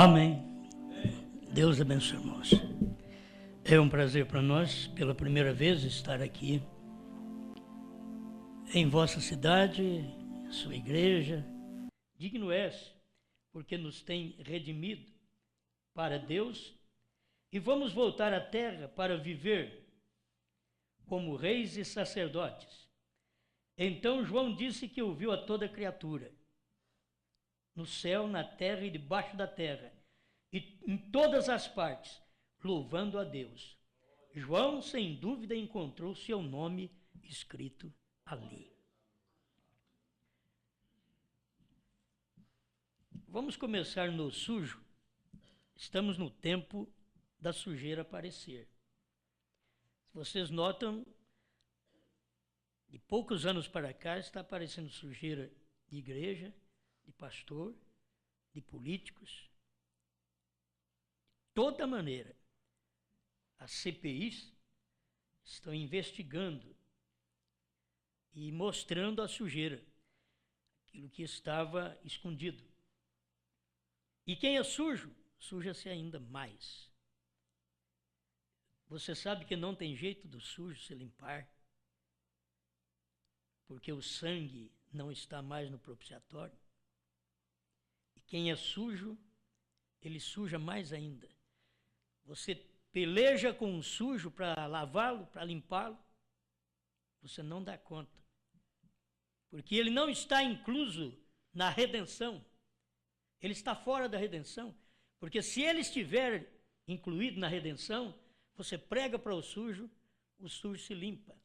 Amém. Deus abençoe, irmãos. É um prazer para nós, pela primeira vez, estar aqui em vossa cidade, sua igreja. Digno és, porque nos tem redimido para Deus e vamos voltar à terra para viver como reis e sacerdotes. Então João disse que ouviu a toda criatura, no céu, na terra e debaixo da terra, e em todas as partes, louvando a Deus. João, sem dúvida, encontrou seu nome escrito ali. Vamos começar no sujo. Estamos no tempo da sujeira aparecer. Vocês notam, de poucos anos para cá, está aparecendo sujeira de igreja, de pastor, de políticos, de toda maneira. As CPIs estão investigando e mostrando a sujeira, aquilo que estava escondido. E quem é sujo, suja-se ainda mais. Você sabe que não tem jeito do sujo se limpar, porque o sangue não está mais no propiciatório. E quem é sujo, ele suja mais ainda. Você peleja com o sujo para lavá-lo, para limpá-lo, você não dá conta. Porque ele não está incluso na redenção. Ele está fora da redenção. Porque se ele estiver incluído na redenção, você prega para o sujo se limpa.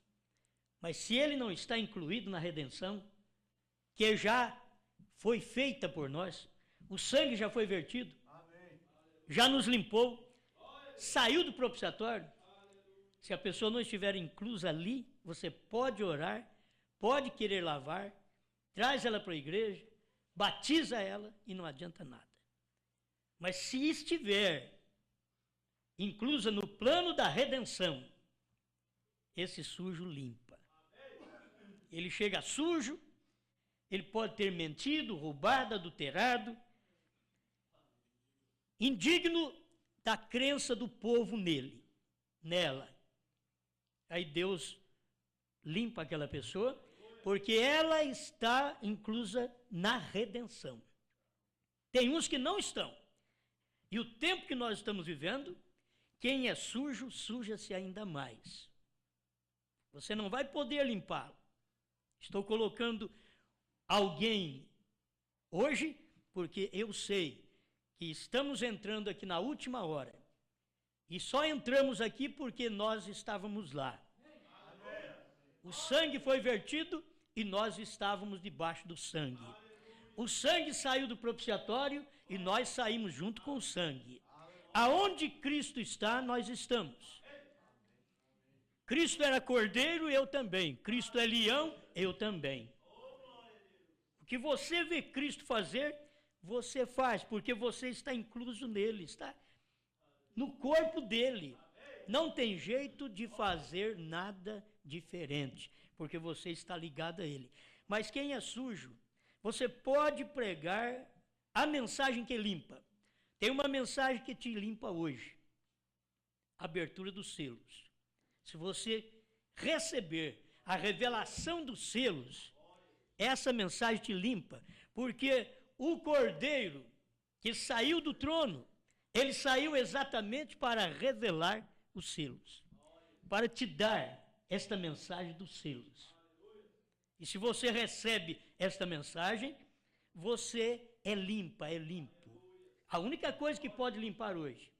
Mas se ele não está incluído na redenção, que já foi feita por nós, o sangue já foi vertido, já nos limpou, saiu do propiciatório. Se a pessoa não estiver inclusa ali, você pode orar, pode querer lavar, traz ela para a igreja, batiza ela e não adianta nada. Mas se estiver inclusa no plano da redenção, esse sujo limpa. Ele chega sujo, ele pode ter mentido, roubado, adulterado, indigno da crença do povo nela. Aí Deus limpa aquela pessoa, porque ela está inclusa na redenção. Tem uns que não estão. E o tempo que nós estamos vivendo, quem é sujo, suja-se ainda mais. Você não vai poder limpá-lo. Estou colocando alguém hoje, porque eu sei que estamos entrando aqui na última hora. E só entramos aqui porque nós estávamos lá. O sangue foi vertido e nós estávamos debaixo do sangue. O sangue saiu do propiciatório e nós saímos junto com o sangue. Aonde Cristo está, nós estamos. Cristo era cordeiro, eu também. Cristo é leão, eu também. O que você vê Cristo fazer, você faz, porque você está incluso nele, está no corpo dele. Não tem jeito de fazer nada diferente, porque você está ligado a ele. Mas quem é sujo, você pode pregar a mensagem que limpa. Tem uma mensagem que te limpa hoje. Abertura dos selos. Se você receber a revelação dos selos, essa mensagem te limpa, porque o Cordeiro que saiu do trono, ele saiu exatamente para revelar os selos, para te dar esta mensagem dos selos. E se você recebe esta mensagem, você é limpa, é limpo. A única coisa que pode limpar hoje,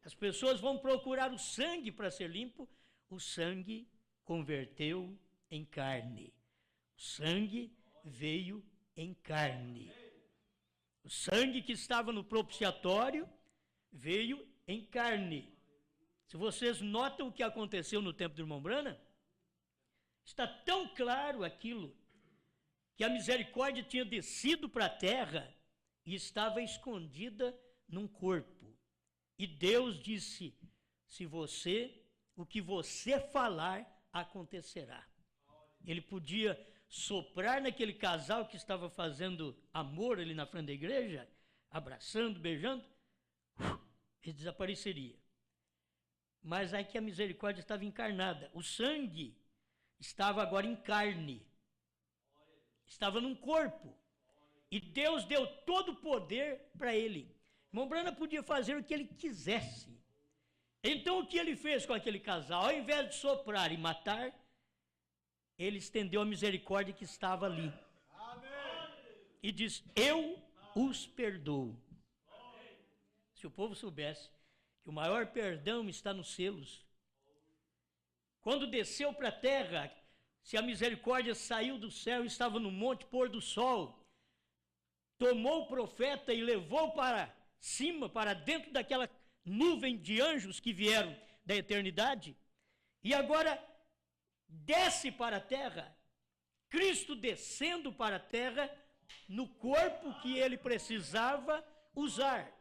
as pessoas vão procurar o sangue para ser limpo, o sangue converteu em carne. O sangue veio em carne. O sangue que estava no propiciatório veio em carne. Se vocês notam o que aconteceu no tempo do irmão Branham, está tão claro aquilo, que a misericórdia tinha descido para a terra e estava escondida num corpo. E Deus disse, o que você falar, acontecerá. Ele podia soprar naquele casal que estava fazendo amor ali na frente da igreja, abraçando, beijando, ele desapareceria. Mas aí que a misericórdia estava encarnada. O sangue estava agora em carne. Estava num corpo. E Deus deu todo o poder para ele. Irmão Branham podia fazer o que ele quisesse. Então o que ele fez com aquele casal? Ao invés de soprar e matar, ele estendeu a misericórdia que estava ali. E diz, eu os perdoo. Se o povo soubesse que o maior perdão está nos selos. Quando desceu para a terra, se a misericórdia saiu do céu, estava no monte pôr do sol, tomou o profeta e levou para cima, para dentro daquela nuvem de anjos que vieram da eternidade, e agora desce para a terra, Cristo descendo para a terra, no corpo que ele precisava usar.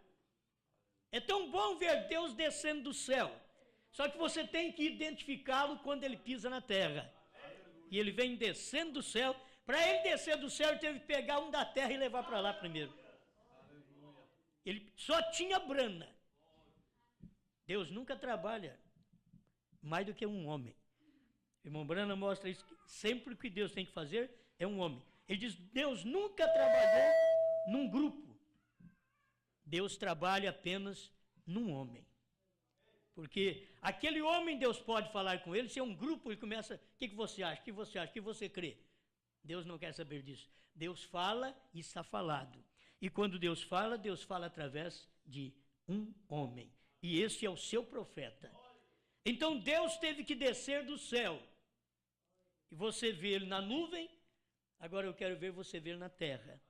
É tão bom ver Deus descendo do céu, só que você tem que identificá-lo quando ele pisa na terra. E ele vem descendo do céu. Para ele descer do céu, ele teve que pegar um da terra e levar para lá primeiro. Ele só tinha brana. Deus nunca trabalha mais do que um homem. O irmão Branham mostra isso, que sempre o que Deus tem que fazer é um homem. Ele diz, Deus nunca trabalhou num grupo. Deus trabalha apenas num homem. Porque aquele homem, Deus pode falar com ele, se é um grupo, ele começa, o que você acha, o que você acha, o que você crê? Deus não quer saber disso. Deus fala e está falado. E quando Deus fala através de um homem. E esse é o seu profeta. Então Deus teve que descer do céu. E você vê ele na nuvem, agora eu quero ver você ver na terra.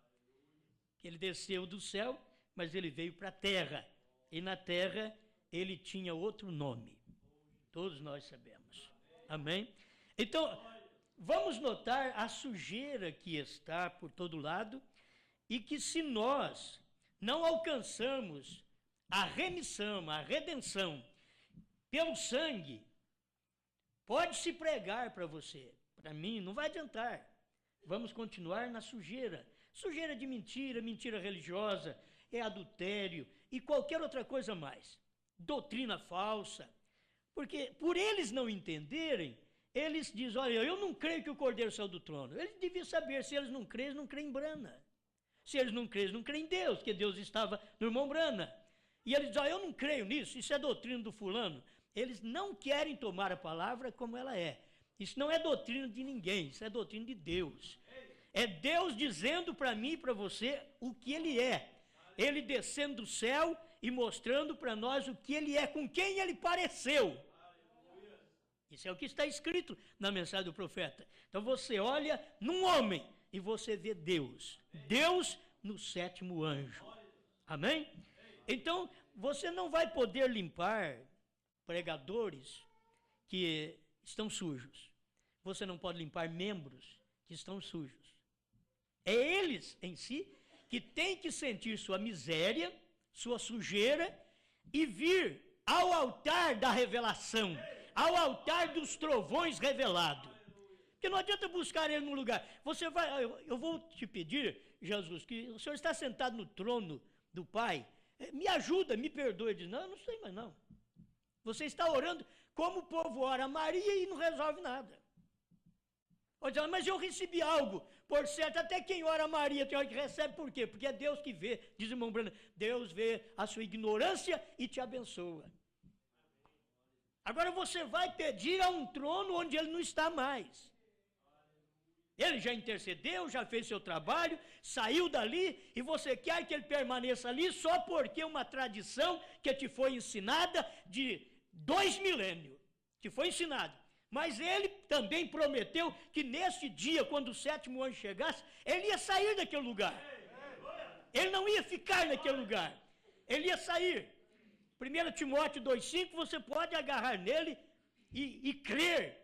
Ele desceu do céu, mas ele veio para a terra. E na terra ele tinha outro nome. Todos nós sabemos. Amém? Então, vamos notar a sujeira que está por todo lado e que se nós não alcançamos a remissão, a redenção pelo sangue, pode-se pregar para você. Para mim, não vai adiantar. Vamos continuar na sujeira. Sujeira de mentira, mentira religiosa, é adultério e qualquer outra coisa mais. Doutrina falsa. Porque por eles não entenderem, eles dizem, olha, eu não creio que o Cordeiro saiu do trono. Eles deviam saber, se eles não creem em Brana. Se eles não creem em Deus, porque Deus estava no irmão Brana. E eles dizem, eu não creio nisso, isso é doutrina do fulano. Eles não querem tomar a palavra como ela é. Isso não é doutrina de ninguém, isso é doutrina de Deus. É Deus dizendo para mim e para você o que Ele é. Ele descendo do céu e mostrando para nós o que Ele é, com quem Ele pareceu. Isso é o que está escrito na mensagem do profeta. Então você olha num homem e você vê Deus. Deus no sétimo anjo. Amém? Então você não vai poder limpar pregadores que estão sujos. Você não pode limpar membros que estão sujos. É eles em si que têm que sentir sua miséria, sua sujeira e vir ao altar da revelação, ao altar dos trovões revelados. Porque não adianta buscar ele num lugar. Você vai, eu vou te pedir, Jesus, que o Senhor está sentado no trono do Pai, me ajuda, me perdoe. Ele diz, não, eu não sei mais não. Você está orando como o povo ora a Maria e não resolve nada. Diz, mas eu recebi algo, por certo, até quem ora a Maria tem hora que recebe, por quê? Porque é Deus que vê, diz o irmão Branham, Deus vê a sua ignorância e te abençoa. Agora você vai pedir a um trono onde ele não está mais. Ele já intercedeu, já fez seu trabalho, saiu dali e você quer que ele permaneça ali só porque uma tradição que te foi ensinada de 2 milênios, te foi ensinada. Mas ele também prometeu que nesse dia, quando o sétimo anjo chegasse, ele ia sair daquele lugar. Ele não ia ficar naquele lugar. Ele ia sair. 1 Timóteo 2,5, você pode agarrar nele e crer.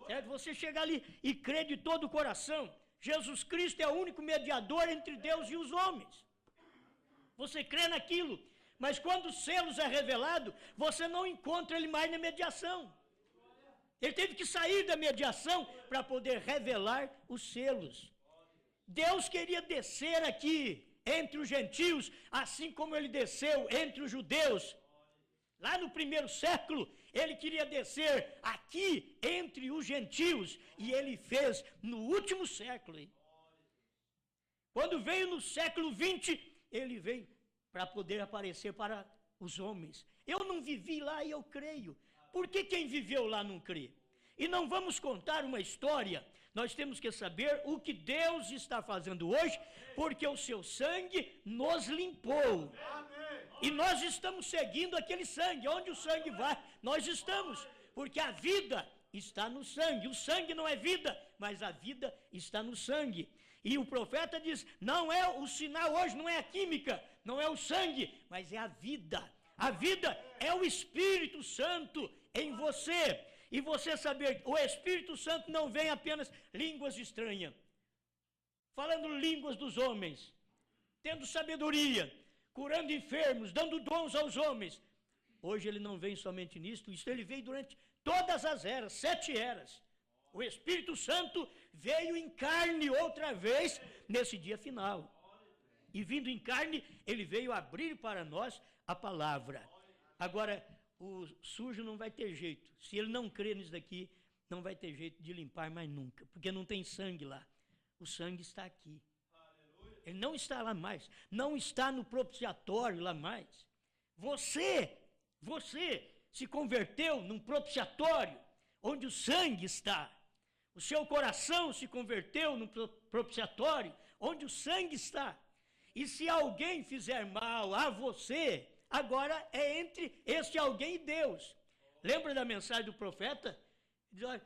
Certo? Você chegar ali e crer de todo o coração. Jesus Cristo é o único mediador entre Deus e os homens. Você crê naquilo. Mas quando os selos é revelado, você não encontra ele mais na mediação. Ele teve que sair da mediação para poder revelar os selos. Deus queria descer aqui entre os gentios, assim como ele desceu entre os judeus. Lá no primeiro século, ele queria descer aqui entre os gentios, e ele fez no último século. Hein? Quando veio no século 20, ele veio para poder aparecer para os homens. Eu não vivi lá e eu creio. Por que quem viveu lá não crê? E não vamos contar uma história, nós temos que saber o que Deus está fazendo hoje, porque o seu sangue nos limpou. E nós estamos seguindo aquele sangue, onde o sangue vai, nós estamos, porque a vida está no sangue. O sangue não é vida, mas a vida está no sangue. E o profeta diz, não é o sinal hoje, não é a química, não é o sangue, mas é a vida. A vida é o Espírito Santo em você. E você saber, o Espírito Santo não vem apenas línguas estranhas, falando línguas dos homens, tendo sabedoria, curando enfermos, dando dons aos homens. Hoje ele não vem somente nisto, isso ele veio durante todas as eras, 7 eras. O Espírito Santo veio em carne outra vez nesse dia final. E vindo em carne, ele veio abrir para nós a palavra. Agora, o sujo não vai ter jeito. Se ele não crer nisso daqui, não vai ter jeito de limpar mais nunca, porque não tem sangue lá. O sangue está aqui. Ele não está lá mais. Não está no propiciatório lá mais. Você se converteu num propiciatório onde o sangue está. O seu coração se converteu num propiciatório onde o sangue está. E se alguém fizer mal a você, agora é entre este alguém e Deus. Lembra da mensagem do profeta? Diz, olha,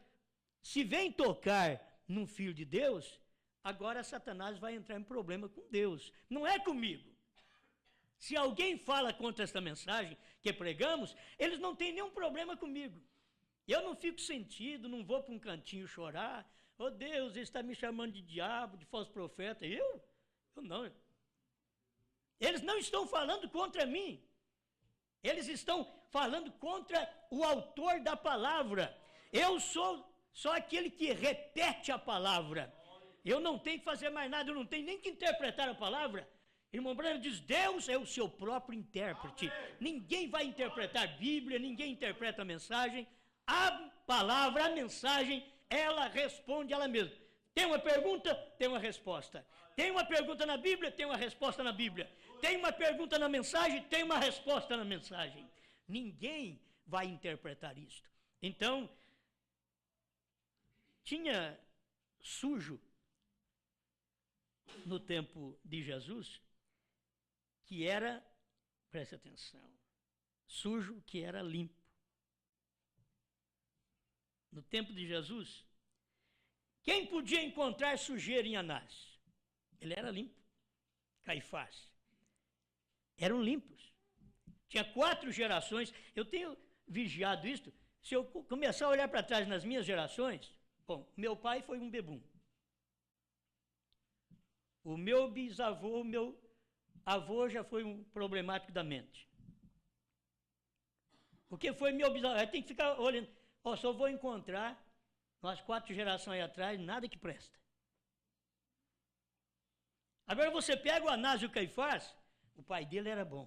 se vem tocar num filho de Deus, agora Satanás vai entrar em problema com Deus. Não é comigo. Se alguém fala contra esta mensagem que pregamos, eles não têm nenhum problema comigo. Eu não fico sentido, não vou para um cantinho chorar. Oh Deus, ele está me chamando de diabo, de falso profeta. Eu não. Eles não estão falando contra mim. Eles estão falando contra o autor da palavra. Eu sou só aquele que repete a palavra. Eu não tenho que fazer mais nada, eu não tenho nem que interpretar a palavra. Irmão Branham diz, Deus é o seu próprio intérprete. Ninguém vai interpretar a Bíblia, ninguém interpreta a mensagem. A palavra, a mensagem, ela responde ela mesma. Tem uma pergunta, tem uma resposta. Tem uma pergunta na Bíblia, tem uma resposta na Bíblia. Tem uma pergunta na mensagem, tem uma resposta na mensagem. Ninguém vai interpretar isto. Então, tinha sujo no tempo de Jesus, que era, preste atenção, sujo que era limpo. No tempo de Jesus, quem podia encontrar sujeira em Anás? Ele era limpo. Caifás. Eram limpos. Tinha 4 gerações. Eu tenho vigiado isto. Se eu começar a olhar para trás nas minhas gerações, bom, meu pai foi um bebum. O meu bisavô, o meu avô já foi um problemático da mente. Porque foi meu bisavô. Tem que ficar olhando. Só vou encontrar, umas 4 gerações atrás, nada que presta. Agora você pega o Anás e o Caifás, o pai dele era bom.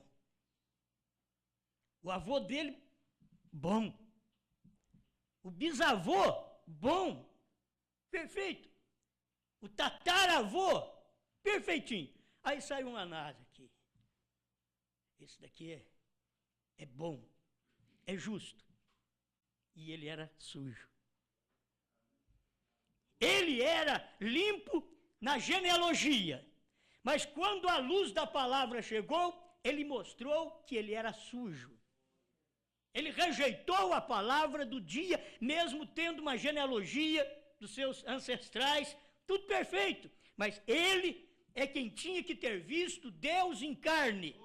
O avô dele, bom. O bisavô, bom. Perfeito. O tataravô, perfeitinho. Aí sai um Anás aqui. Esse daqui é bom, é justo. E ele era sujo. Ele era limpo na genealogia. Mas quando a luz da palavra chegou, ele mostrou que ele era sujo. Ele rejeitou a palavra do dia, mesmo tendo uma genealogia dos seus ancestrais, tudo perfeito. Mas ele é quem tinha que ter visto Deus em carne.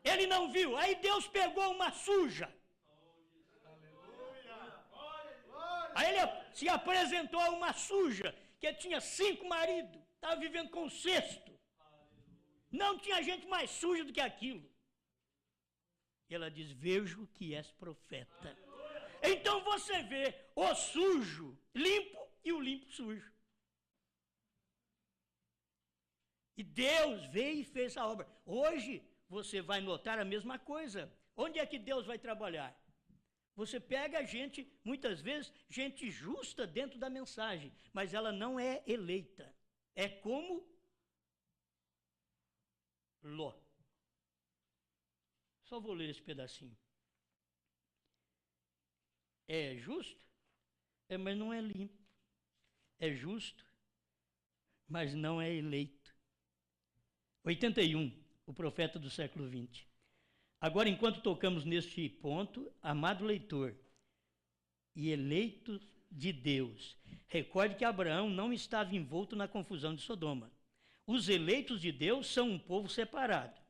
Ele não viu. Aí Deus pegou uma suja. Aí ele se apresentou a uma suja, que tinha 5 maridos, estava vivendo com o 6º. Não tinha gente mais suja do que aquilo. E ela diz, vejo que és profeta. Então você vê o sujo limpo e o limpo sujo. E Deus veio e fez a obra. Hoje, você vai notar a mesma coisa. Onde é que Deus vai trabalhar? Você pega a gente, muitas vezes, gente justa dentro da mensagem, mas ela não é eleita. É como Ló. Só vou ler esse pedacinho. É justo? Mas não é limpo. É justo, mas não é eleito. 81, o profeta do século 20. Agora, enquanto tocamos neste ponto, amado leitor e eleito de Deus, recorde que Abraão não estava envolto na confusão de Sodoma. Os eleitos de Deus são um povo separado.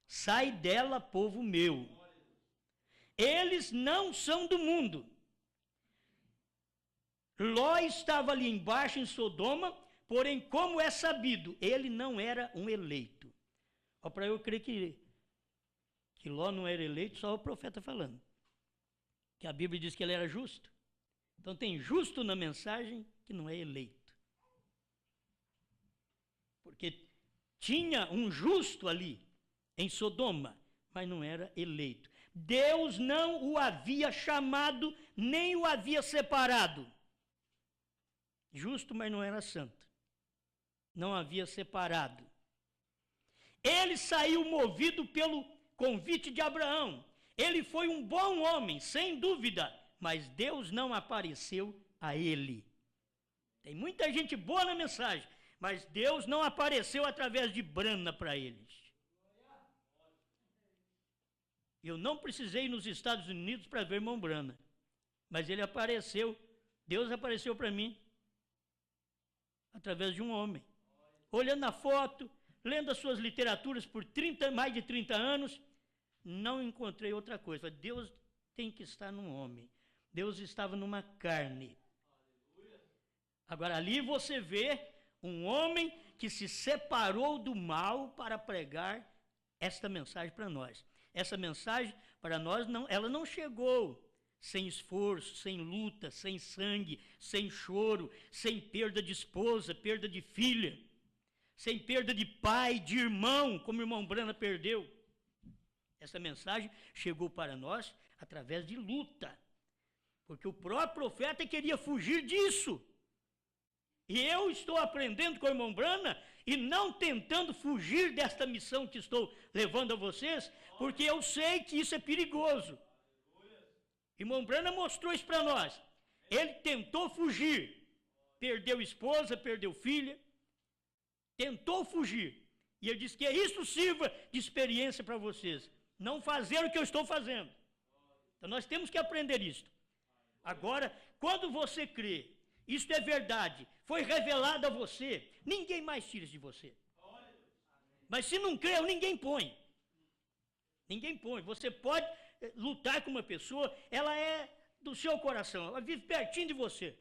Sai dela, povo meu. Eles não são do mundo. Ló estava ali embaixo em Sodoma, porém, como é sabido, ele não era um eleito. Para eu crer que Ló não era eleito, só o profeta falando. Que a Bíblia diz que ele era justo. Então tem justo na mensagem que não é eleito. Porque tinha um justo ali, em Sodoma, mas não era eleito. Deus não o havia chamado, nem o havia separado. Justo, mas não era santo. Não havia separado. Ele saiu movido pelo convite de Abraão. Ele foi um bom homem, sem dúvida, mas Deus não apareceu a ele. Tem muita gente boa na mensagem, mas Deus não apareceu através de Brana para eles. Eu não precisei ir nos Estados Unidos para ver irmão Brana, mas ele apareceu, Deus apareceu para mim através de um homem. Olhando a foto, lendo as suas literaturas por mais de 30 anos, não encontrei outra coisa. Deus tem que estar num homem. Deus estava numa carne. Agora, ali você vê um homem que se separou do mal para pregar esta mensagem para nós. Essa mensagem, para nós, ela não chegou sem esforço, sem luta, sem sangue, sem choro, sem perda de esposa, perda de filha, sem perda de pai, de irmão, como o irmão Brana perdeu. Essa mensagem chegou para nós através de luta, porque o próprio profeta queria fugir disso. E eu estou aprendendo com o irmão Brana e não tentando fugir desta missão que estou levando a vocês, porque eu sei que isso é perigoso. Irmão Brana mostrou isso para nós. Ele tentou fugir, perdeu esposa, perdeu filha, tentou fugir. E ele disse que isso sirva de experiência para vocês. Não fazer o que eu estou fazendo. Então nós temos que aprender isto. Agora, quando você crê, isto é verdade, foi revelado a você, ninguém mais tira isso de você. Mas se não creu, ninguém põe. Ninguém põe. Você pode lutar com uma pessoa, ela é do seu coração, ela vive pertinho de você.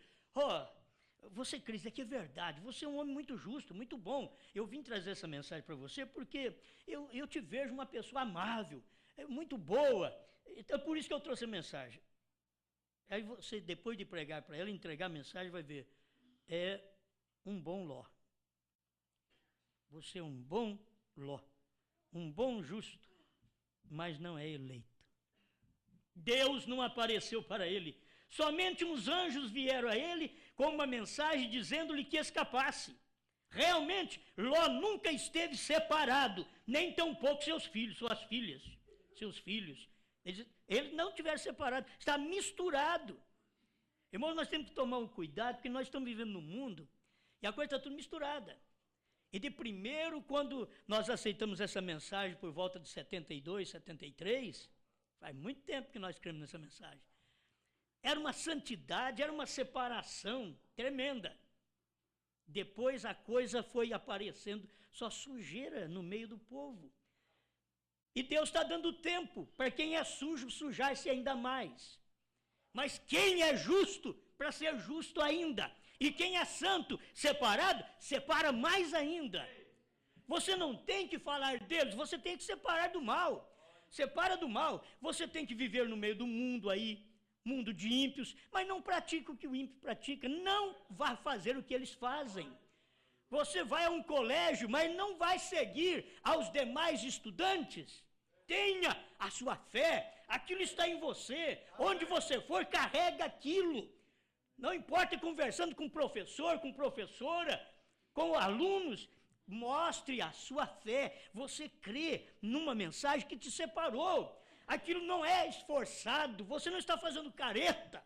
Você crê, isso aqui é verdade, você é um homem muito justo, muito bom. Eu vim trazer essa mensagem para você porque eu te vejo uma pessoa amável, muito boa. Então, por isso que eu trouxe a mensagem. Aí você, depois de pregar para ela, entregar a mensagem, vai ver, é um bom Ló. Você é um bom Ló, um bom justo, mas não é eleito. Deus não apareceu para ele. Somente uns anjos vieram a ele com uma mensagem dizendo-lhe que escapasse. Realmente, Ló nunca esteve separado, nem tampouco seus filhos, suas filhas, seus filhos. Eles não tiveram separado, está misturado. Irmãos, nós temos que tomar um cuidado, porque nós estamos vivendo num mundo e a coisa está tudo misturada. E de primeiro, quando nós aceitamos essa mensagem por volta de 72, 73, faz muito tempo que nós cremos nessa mensagem. Era uma santidade, era uma separação tremenda. Depois a coisa foi aparecendo só sujeira no meio do povo. E Deus está dando tempo para quem é sujo sujar-se ainda mais. Mas quem é justo, para ser justo ainda. E quem é santo, separado, separa mais ainda. Você não tem que falar deles, você tem que separar do mal. Separa do mal. Você tem que viver no meio do mundo aí, mundo de ímpios, mas não pratica o que o ímpio pratica. Não vá fazer o que eles fazem. Você vai a um colégio, mas não vai seguir aos demais estudantes. Tenha a sua fé, aquilo está em você. Onde você for, carrega aquilo. Não importa conversando com professor, com professora, com alunos, mostre a sua fé. Você crê numa mensagem que te separou. Aquilo não é esforçado, você não está fazendo careta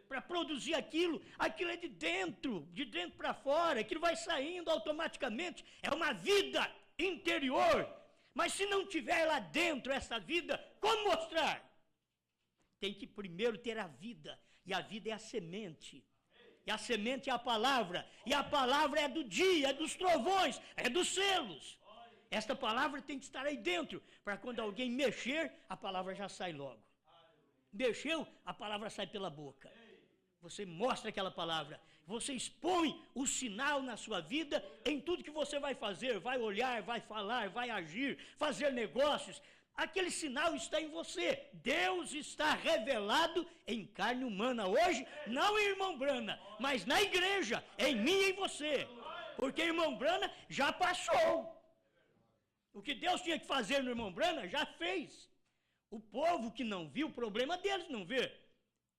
para produzir aquilo é de dentro para fora, aquilo vai saindo automaticamente, é uma vida interior. Mas se não tiver lá dentro essa vida, como mostrar? Tem que primeiro ter a vida, e a vida é a semente. E a semente é a palavra, e a palavra é do dia, é dos trovões, é dos selos. Esta palavra tem que estar aí dentro, para quando alguém mexer, a palavra já sai logo. Mexeu, a palavra sai pela boca. Você mostra aquela palavra, você expõe o sinal na sua vida em tudo que você vai fazer, vai olhar, vai falar, vai agir, fazer negócios. Aquele sinal está em você. Deus está revelado em carne humana hoje, não em irmão Brana, mas na igreja, em mim e em você. Porque irmão Brana já passou. O que Deus tinha que fazer no irmão Brana, já fez. O povo que não viu, o problema deles não ver.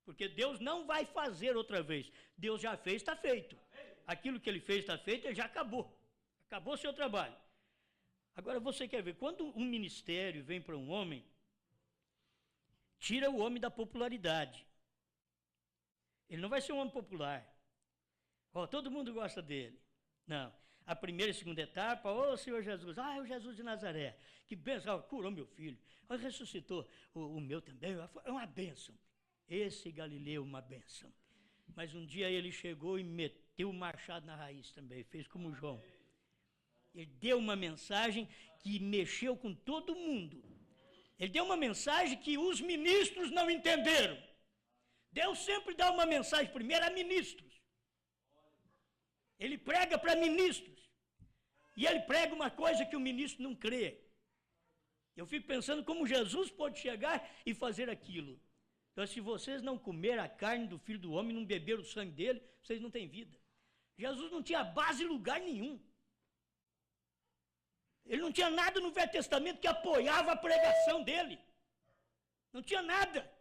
Porque Deus não vai fazer outra vez. Deus já fez, está feito. Aquilo que ele fez, está feito, ele já acabou. Acabou o seu trabalho. Agora você quer ver, quando um ministério vem para um homem, tira o homem da popularidade. Ele não vai ser um homem popular. Todo mundo gosta dele. Não. A primeira e segunda etapa, Senhor Jesus, é o Jesus de Nazaré, que benção, curou meu filho, ressuscitou o meu também, é uma bênção. Esse Galileu, uma bênção. Mas um dia ele chegou e meteu o machado na raiz também, fez como João. Ele deu uma mensagem que mexeu com todo mundo. Ele deu uma mensagem que os ministros não entenderam. Deus sempre dá uma mensagem primeiro a ministros. Ele prega para ministros. E ele prega uma coisa que o ministro não crê. Eu fico pensando como Jesus pode chegar e fazer aquilo. Então, se vocês não comerem a carne do Filho do Homem, não beber o sangue dele, vocês não têm vida. Jesus não tinha base em lugar nenhum. Ele não tinha nada no Velho Testamento que apoiava a pregação dele. Não tinha nada.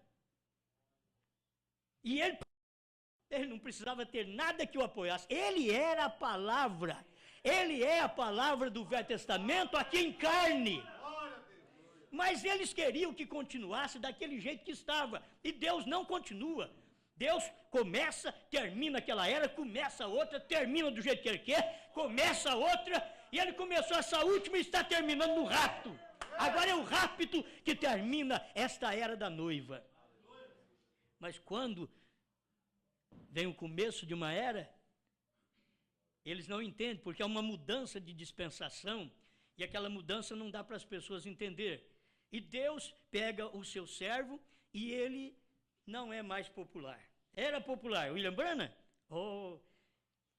E ele não precisava ter nada que o apoiasse. Ele era a palavra. Ele é a palavra do Velho Testamento aqui em carne. Mas eles queriam que continuasse daquele jeito que estava. E Deus não continua. Deus começa, termina aquela era, começa outra, termina do jeito que ele quer, começa outra, e ele começou essa última e está terminando no rapto. Agora é o rapto que termina esta era da noiva. Mas quando vem o começo de uma era, eles não entendem, porque é uma mudança de dispensação, e aquela mudança não dá para as pessoas entender. E Deus pega o seu servo e ele não é mais popular. Era popular. William Brana,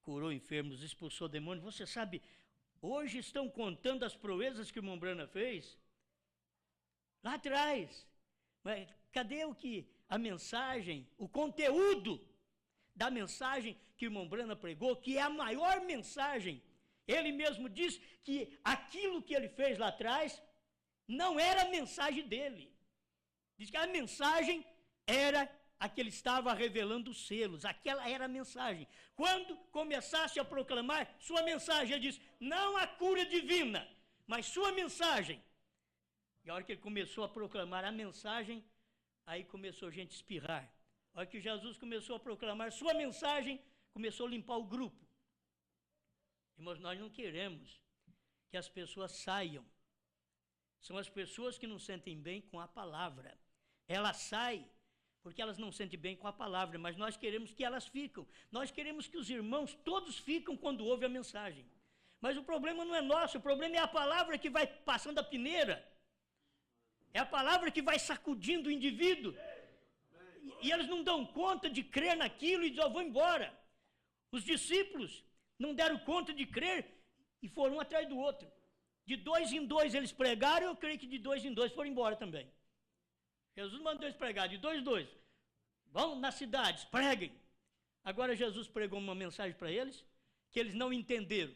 curou enfermos, expulsou demônios. Você sabe, hoje estão contando as proezas que o irmão Brana fez. Lá atrás. Mas cadê a mensagem, o conteúdo da mensagem que o irmão Brana pregou, que é a maior mensagem? Ele mesmo diz que aquilo que ele fez lá atrás não era a mensagem dele. Diz que a mensagem era a que ele estava revelando os selos. Aquela era a mensagem. Quando começasse a proclamar sua mensagem, ele diz, não a cura divina, mas sua mensagem. E a hora que ele começou a proclamar a mensagem, aí começou a gente espirrar. A hora que Jesus começou a proclamar sua mensagem, começou a limpar o grupo. Irmãos, nós não queremos que as pessoas saiam. São as pessoas que não sentem bem com a palavra. Elas saem porque elas não sentem bem com a palavra, mas nós queremos que elas ficam. Nós queremos que os irmãos todos ficam quando ouvem a mensagem. Mas o problema não é nosso, o problema é a palavra que vai passando a peneira. É a palavra que vai sacudindo o indivíduo. E eles não dão conta de crer naquilo e já vão embora. Os discípulos não deram conta de crer e foram um atrás do outro. De 2 em 2 eles pregaram, eu creio que de 2 em 2 foram embora também. Jesus mandou eles pregar, de 2 em 2. Vão nas cidades, preguem. Agora Jesus pregou uma mensagem para eles, que eles não entenderam.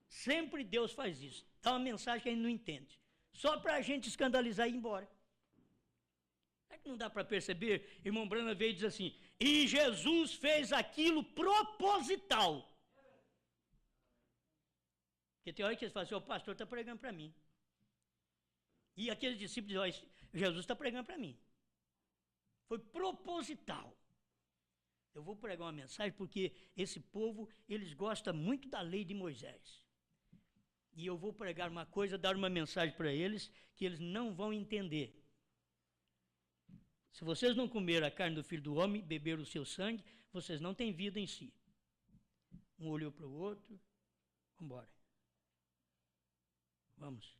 Sempre Deus faz isso. Dá uma mensagem que a gente não entende. Só para a gente escandalizar e ir embora. É que não dá para perceber? Irmão Brana veio e diz assim, e Jesus fez aquilo proposital. Porque tem hora que eles falam assim, o pastor está pregando para mim. E aqueles discípulos dizem, Jesus está pregando para mim. Foi proposital. Eu vou pregar uma mensagem porque esse povo, eles gostam muito da lei de Moisés. E eu vou pregar uma coisa, dar uma mensagem para eles que eles não vão entender. Se vocês não comeram a carne do Filho do Homem, beberam o seu sangue, vocês não têm vida em si. Um olhou para o outro, vamos embora. Vamos.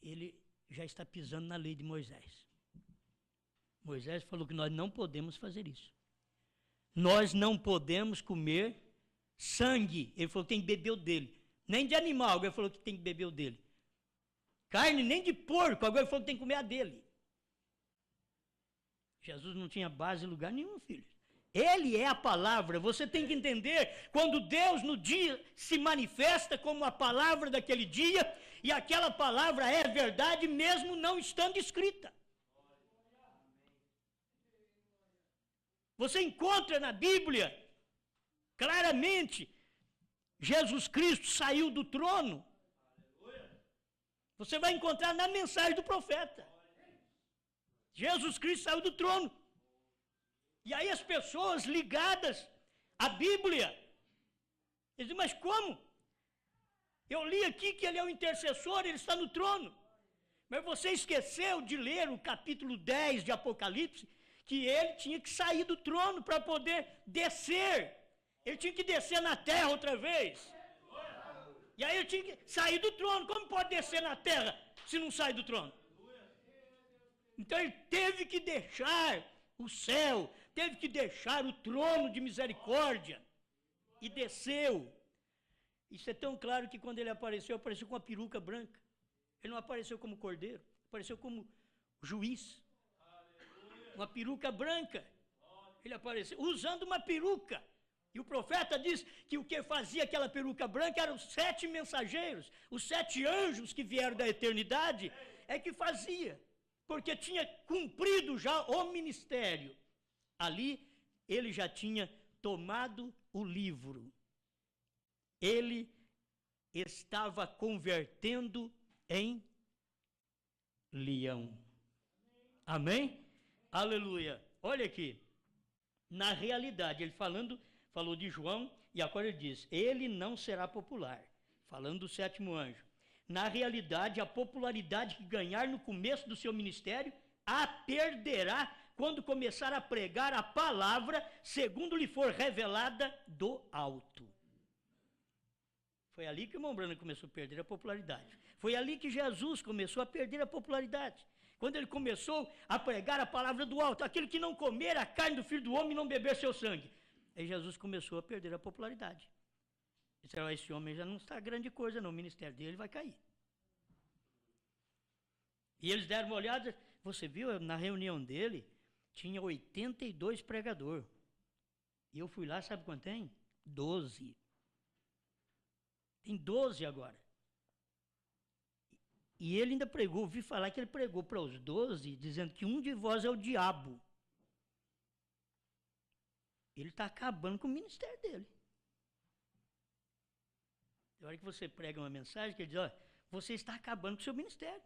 Ele já está pisando na lei de Moisés. Moisés falou que nós não podemos fazer isso. Nós não podemos comer sangue. Ele falou que tem que beber o dele. Nem de animal, agora ele falou que tem que beber o dele. Carne nem de porco, agora ele falou que tem que comer a dele. Jesus não tinha base em lugar nenhum, filho. Ele é a palavra. Você tem que entender, quando Deus no dia se manifesta como a palavra daquele dia, e aquela palavra é verdade mesmo não estando escrita. Você encontra na Bíblia, claramente, Jesus Cristo saiu do trono. Você vai encontrar na mensagem do profeta. Jesus Cristo saiu do trono. E aí as pessoas ligadas à Bíblia, eles dizem, mas como? Eu li aqui que ele é o intercessor, ele está no trono. Mas você esqueceu de ler o capítulo 10 de Apocalipse, que ele tinha que sair do trono para poder descer. Ele tinha que descer na terra outra vez. E aí ele tinha que sair do trono. Como pode descer na terra se não sai do trono? Então ele teve que deixar o céu, teve que deixar o trono de misericórdia e desceu. Isso é tão claro que quando ele apareceu com uma peruca branca. Ele não apareceu como cordeiro, apareceu como juiz. Uma peruca branca. Ele apareceu usando uma peruca. E o profeta diz que o que fazia aquela peruca branca eram os 7 mensageiros, os 7 anjos que vieram da eternidade, é que fazia. Porque tinha cumprido já o ministério. Ali, ele já tinha tomado o livro. Ele estava convertendo em leão. Amém? Aleluia. Olha aqui. Na realidade, ele falou de João, e agora ele diz, ele não será popular. Falando do 7º anjo. Na realidade, a popularidade que ganhar no começo do seu ministério, a perderá quando começar a pregar a palavra, segundo lhe for revelada do alto. Foi ali que o irmão Branham começou a perder a popularidade. Foi ali que Jesus começou a perder a popularidade. Quando ele começou a pregar a palavra do alto, aquele que não comer a carne do Filho do Homem e não beber seu sangue. Aí Jesus começou a perder a popularidade. Disseram, esse homem já não está grande coisa não, o ministério dele vai cair. E eles deram uma olhada, você viu, na reunião dele, tinha 82 pregadores. E eu fui lá, sabe quanto tem? 12. Tem 12 agora. E ele ainda pregou, ouvi falar que ele pregou para os 12, dizendo que um de vós é o diabo. Ele está acabando com o ministério dele. Na hora que você prega uma mensagem, que ele diz, ó, você está acabando com o seu ministério.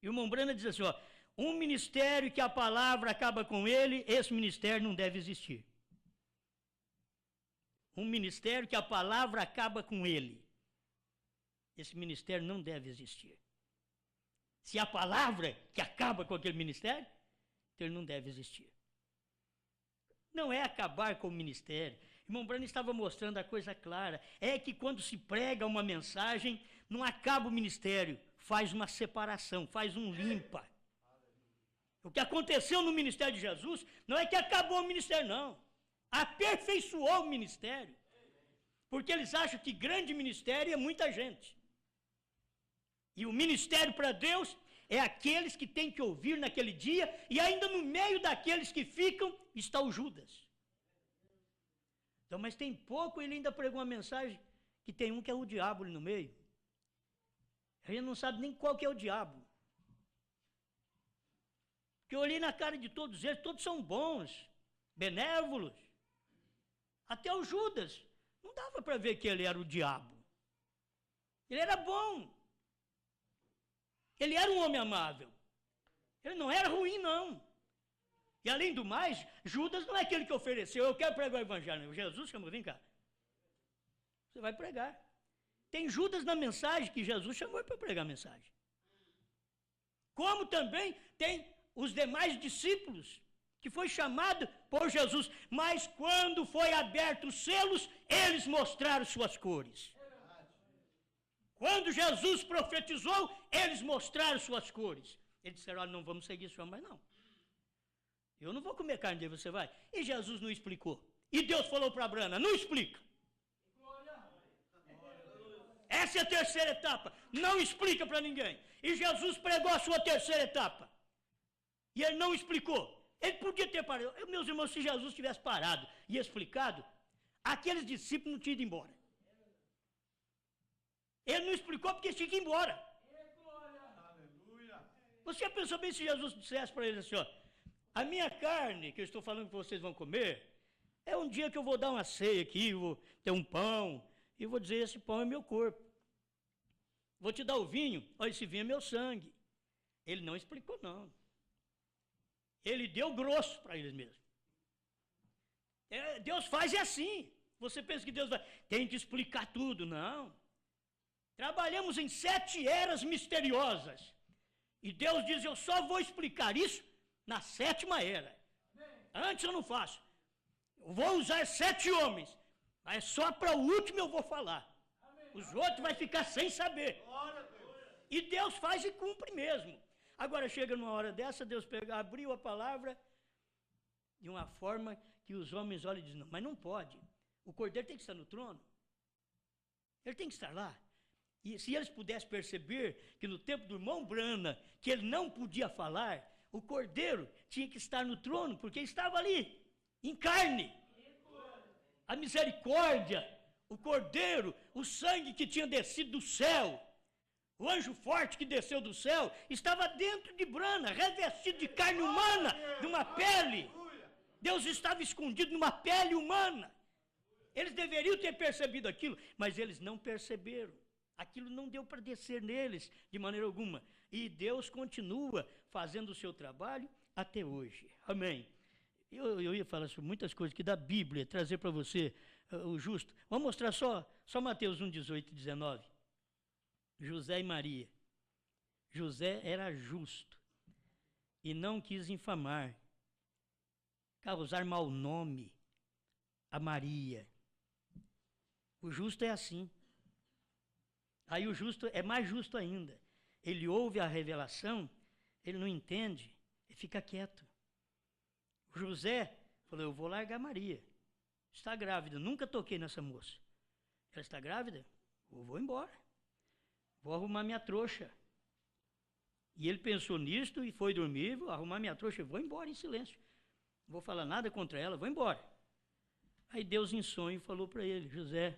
E o irmão Branham diz assim, ó, um ministério que a palavra acaba com ele, esse ministério não deve existir. Um ministério que a palavra acaba com ele, esse ministério não deve existir. Se a palavra que acaba com aquele ministério, então ele não deve existir. Não é acabar com o ministério. O irmão Branham estava mostrando a coisa clara. É que quando se prega uma mensagem, não acaba o ministério, faz uma separação, faz um limpa. O que aconteceu no ministério de Jesus não é que acabou o ministério, não. Aperfeiçoou o ministério. Porque eles acham que grande ministério é muita gente. E o ministério para Deus é aqueles que têm que ouvir naquele dia, e ainda no meio daqueles que ficam está o Judas. Então, mas tem pouco, ele ainda pregou uma mensagem que tem um que é o diabo ali no meio. A gente não sabe nem qual que é o diabo. Porque eu olhei na cara de todos eles, todos são bons, benévolos. Até o Judas, não dava para ver que ele era o diabo. Ele era bom. Ele era um homem amável. Ele não era ruim, não. E além do mais, Judas não é aquele que ofereceu, eu quero pregar o evangelho. Jesus chamou, vem cá. Você vai pregar. Tem Judas na mensagem que Jesus chamou para pregar a mensagem. Como também tem os demais discípulos, que foi chamado por Jesus. Mas quando foi aberto os selos, eles mostraram suas cores. Quando Jesus profetizou, eles mostraram suas cores. Eles disseram, olha, não vamos seguir esse homem mais não. Eu não vou comer carne dele, você vai. E Jesus não explicou. E Deus falou para Abraão, não explica. Essa é a terceira etapa. Não explica para ninguém. E Jesus pregou a sua terceira etapa. E ele não explicou. Ele podia ter parado. Meus irmãos, se Jesus tivesse parado e explicado, aqueles discípulos não tinham ido embora. Ele não explicou porque tinha que ir embora. Você pensou bem se Jesus dissesse para eles assim, ó, a minha carne, que eu estou falando que vocês vão comer, é um dia que eu vou dar uma ceia aqui, vou ter um pão, e vou dizer, esse pão é meu corpo. Vou te dar o vinho, ó, esse vinho é meu sangue. Ele não explicou, não. Ele deu grosso para eles mesmos. Deus faz assim. Você pensa que Deus tem que explicar tudo, não. Trabalhamos em 7 eras misteriosas. E Deus diz, eu só vou explicar isso na 7ª era. Antes eu não faço. Eu vou usar 7 homens, mas só para o último eu vou falar. Os outros vai ficar sem saber. E Deus faz e cumpre mesmo. Agora chega numa hora dessa, Deus abriu a palavra de uma forma que os homens olham e dizem, não, mas não pode. O cordeiro tem que estar no trono. Ele tem que estar lá. E se eles pudessem perceber que no tempo do irmão Brana, que ele não podia falar, o cordeiro tinha que estar no trono, porque ele estava ali, em carne. A misericórdia, o cordeiro, o sangue que tinha descido do céu, o anjo forte que desceu do céu, estava dentro de Brana, revestido de carne humana, de uma pele. Deus estava escondido numa pele humana. Eles deveriam ter percebido aquilo, mas eles não perceberam. Aquilo não deu para descer neles de maneira alguma. E Deus continua fazendo o seu trabalho até hoje. Amém. Eu ia falar sobre muitas coisas que da Bíblia, trazer para você o justo. Vamos mostrar só Mateus 1, 18 e 19. José e Maria. José era justo e não quis infamar, causar mau nome a Maria. O justo é assim. Aí o justo é mais justo ainda. Ele ouve a revelação, ele não entende, ele fica quieto. O José falou, eu vou largar Maria. Está grávida, nunca toquei nessa moça. Ela está grávida? Eu vou embora. Vou arrumar minha trouxa. E ele pensou nisto e foi dormir, vou arrumar minha trouxa e vou embora em silêncio. Não vou falar nada contra ela, vou embora. Aí Deus em sonho falou para ele, José,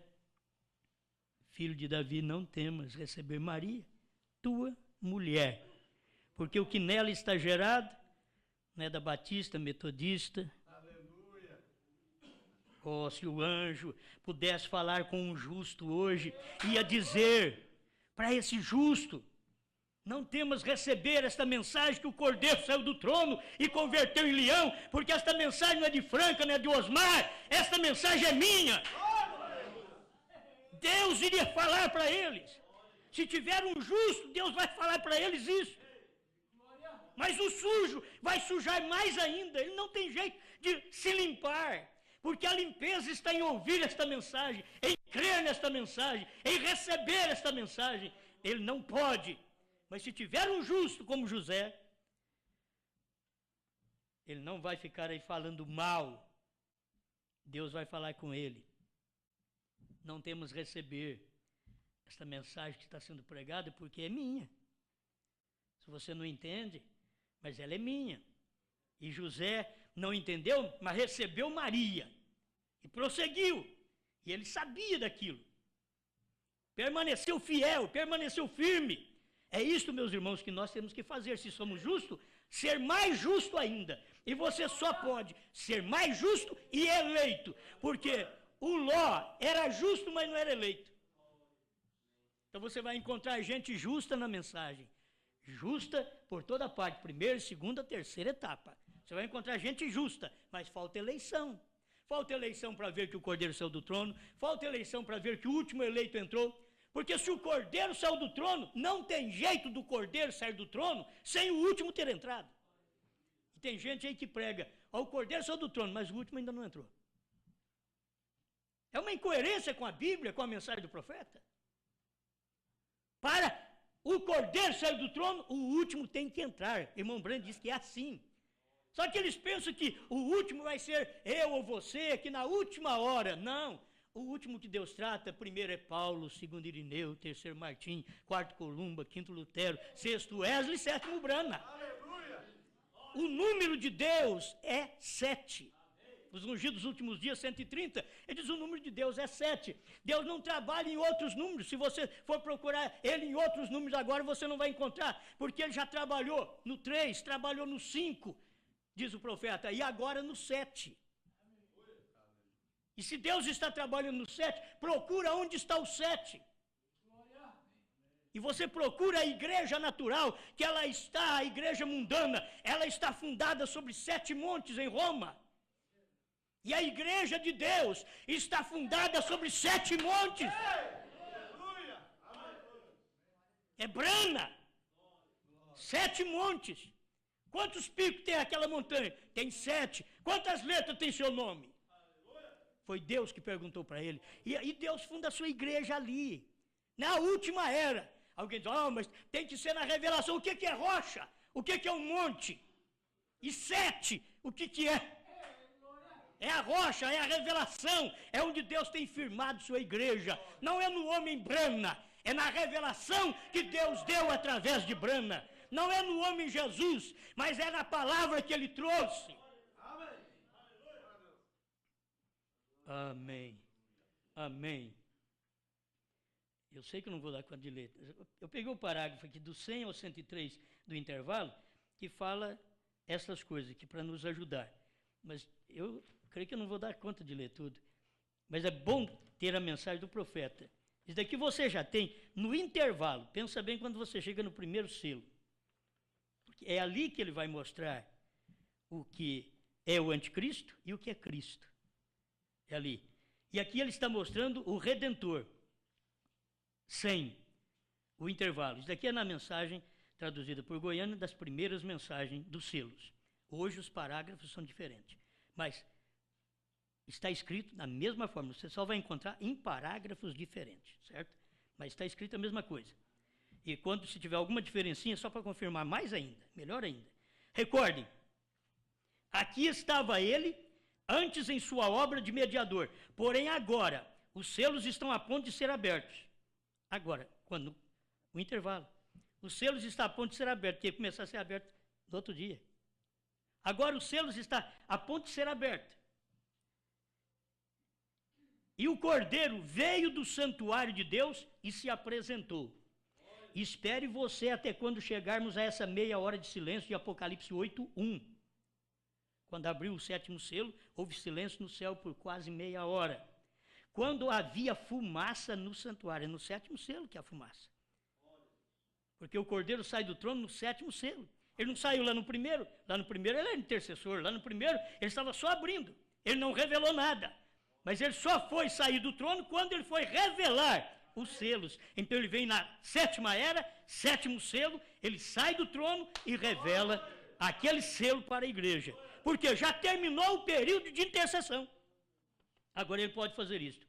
filho de Davi, não temas receber Maria, tua mulher, porque o que nela está gerado não é da batista, metodista. Aleluia. Oh, se o anjo pudesse falar com um justo hoje, ia dizer para esse justo, não temas receber esta mensagem que o cordeiro saiu do trono e converteu em leão, porque esta mensagem não é de Franca, não é de Osmar, esta mensagem é minha. Deus iria falar para eles. Se tiver um justo, Deus vai falar para eles isso. Mas o sujo vai sujar mais ainda. Ele não tem jeito de se limpar. Porque a limpeza está em ouvir esta mensagem, em crer nesta mensagem, em receber esta mensagem. Ele não pode. Mas se tiver um justo como José, ele não vai ficar aí falando mal. Deus vai falar com ele. Não temos receber esta mensagem que está sendo pregada porque é minha. Se você não entende, mas ela é minha. E José não entendeu, mas recebeu Maria. E prosseguiu. E ele sabia daquilo. Permaneceu fiel, permaneceu firme. É isto, meus irmãos, que nós temos que fazer. Se somos justos, ser mais justo ainda. E você só pode ser mais justo e eleito. Porque o Ló era justo, mas não era eleito. Então você vai encontrar gente justa na mensagem. Justa por toda parte. Primeira, segunda, terceira etapa. Você vai encontrar gente justa, mas falta eleição. Falta eleição para ver que o Cordeiro saiu do trono. Falta eleição para ver que o último eleito entrou. Porque se o Cordeiro saiu do trono, não tem jeito do Cordeiro sair do trono sem o último ter entrado. E tem gente aí que prega, ó, o Cordeiro saiu do trono, mas o último ainda não entrou. É uma incoerência com a Bíblia, com a mensagem do profeta. Para o Cordeiro sair do trono, o último tem que entrar. Irmão Brando diz que é assim. Só que eles pensam que o último vai ser eu ou você, que na última hora. Não. O último que Deus trata, primeiro é Paulo, segundo Irineu, terceiro Martim, quarto Columba, quinto Lutero, sexto Wesley, sétimo Brana. Aleluia. O número de Deus é 7. Os ungidos dos últimos dias, 130, ele diz o número de Deus é 7. Deus não trabalha em outros números. Se você for procurar ele em outros números agora, você não vai encontrar, porque ele já trabalhou no 3, trabalhou no 5, diz o profeta, e agora no 7. E se Deus está trabalhando no 7, procura onde está o 7. E você procura a igreja natural, que ela está, a igreja mundana, ela está fundada sobre 7 montes em Roma. E a igreja de Deus está fundada sobre 7 montes. É Brana. 7 montes. Quantos picos tem aquela montanha? Tem 7. Quantas letras tem seu nome? Foi Deus que perguntou para ele. E Deus funda a sua igreja ali. Na última era. Alguém diz, mas tem que ser na revelação. O que é rocha? O que é um monte? E 7, o que é? É a rocha, é a revelação. É onde Deus tem firmado sua igreja. Não é no homem Brana. É na revelação que Deus deu através de Brana. Não é no homem Jesus, mas é na palavra que ele trouxe. Amém. Amém. Eu sei que eu não vou dar conta de ler. Eu peguei o parágrafo aqui do 100 ao 103 do intervalo, que fala essas coisas aqui para nos ajudar. Mas eu creio que eu não vou dar conta de ler tudo. Mas é bom ter a mensagem do profeta. Isso daqui você já tem no intervalo. Pensa bem quando você chega no primeiro selo. Porque é ali que ele vai mostrar o que é o anticristo e o que é Cristo. É ali. E aqui ele está mostrando o Redentor. 100. O intervalo. Isso daqui é na mensagem traduzida por Goiânia das primeiras mensagens dos selos. Hoje os parágrafos são diferentes. Mas está escrito da mesma forma. Você só vai encontrar em parágrafos diferentes, certo? Mas está escrito a mesma coisa. E quando se tiver alguma diferencinha, só para confirmar mais ainda, melhor ainda. Recordem, aqui estava ele antes em sua obra de mediador. Porém, agora, os selos estão a ponto de ser abertos. Agora, quando o intervalo. Os selos estão a ponto de ser abertos, que ia começar a ser aberto no outro dia. Agora, os selos estão a ponto de ser abertos. E o Cordeiro veio do santuário de Deus e se apresentou. Espere você até quando chegarmos a essa meia hora de silêncio de Apocalipse 8:1. Quando abriu o 7º selo, houve silêncio no céu por quase meia hora. Quando havia fumaça no santuário, é no 7º selo que há fumaça. Porque o Cordeiro sai do trono no 7º selo. Ele não saiu lá no primeiro. Lá no primeiro ele era intercessor. Lá no primeiro ele estava só abrindo. Ele não revelou nada. Mas ele só foi sair do trono quando ele foi revelar os selos. Então ele vem na 7ª era, 7º selo, ele sai do trono e revela aquele selo para a igreja. Porque já terminou o período de intercessão. Agora ele pode fazer isto.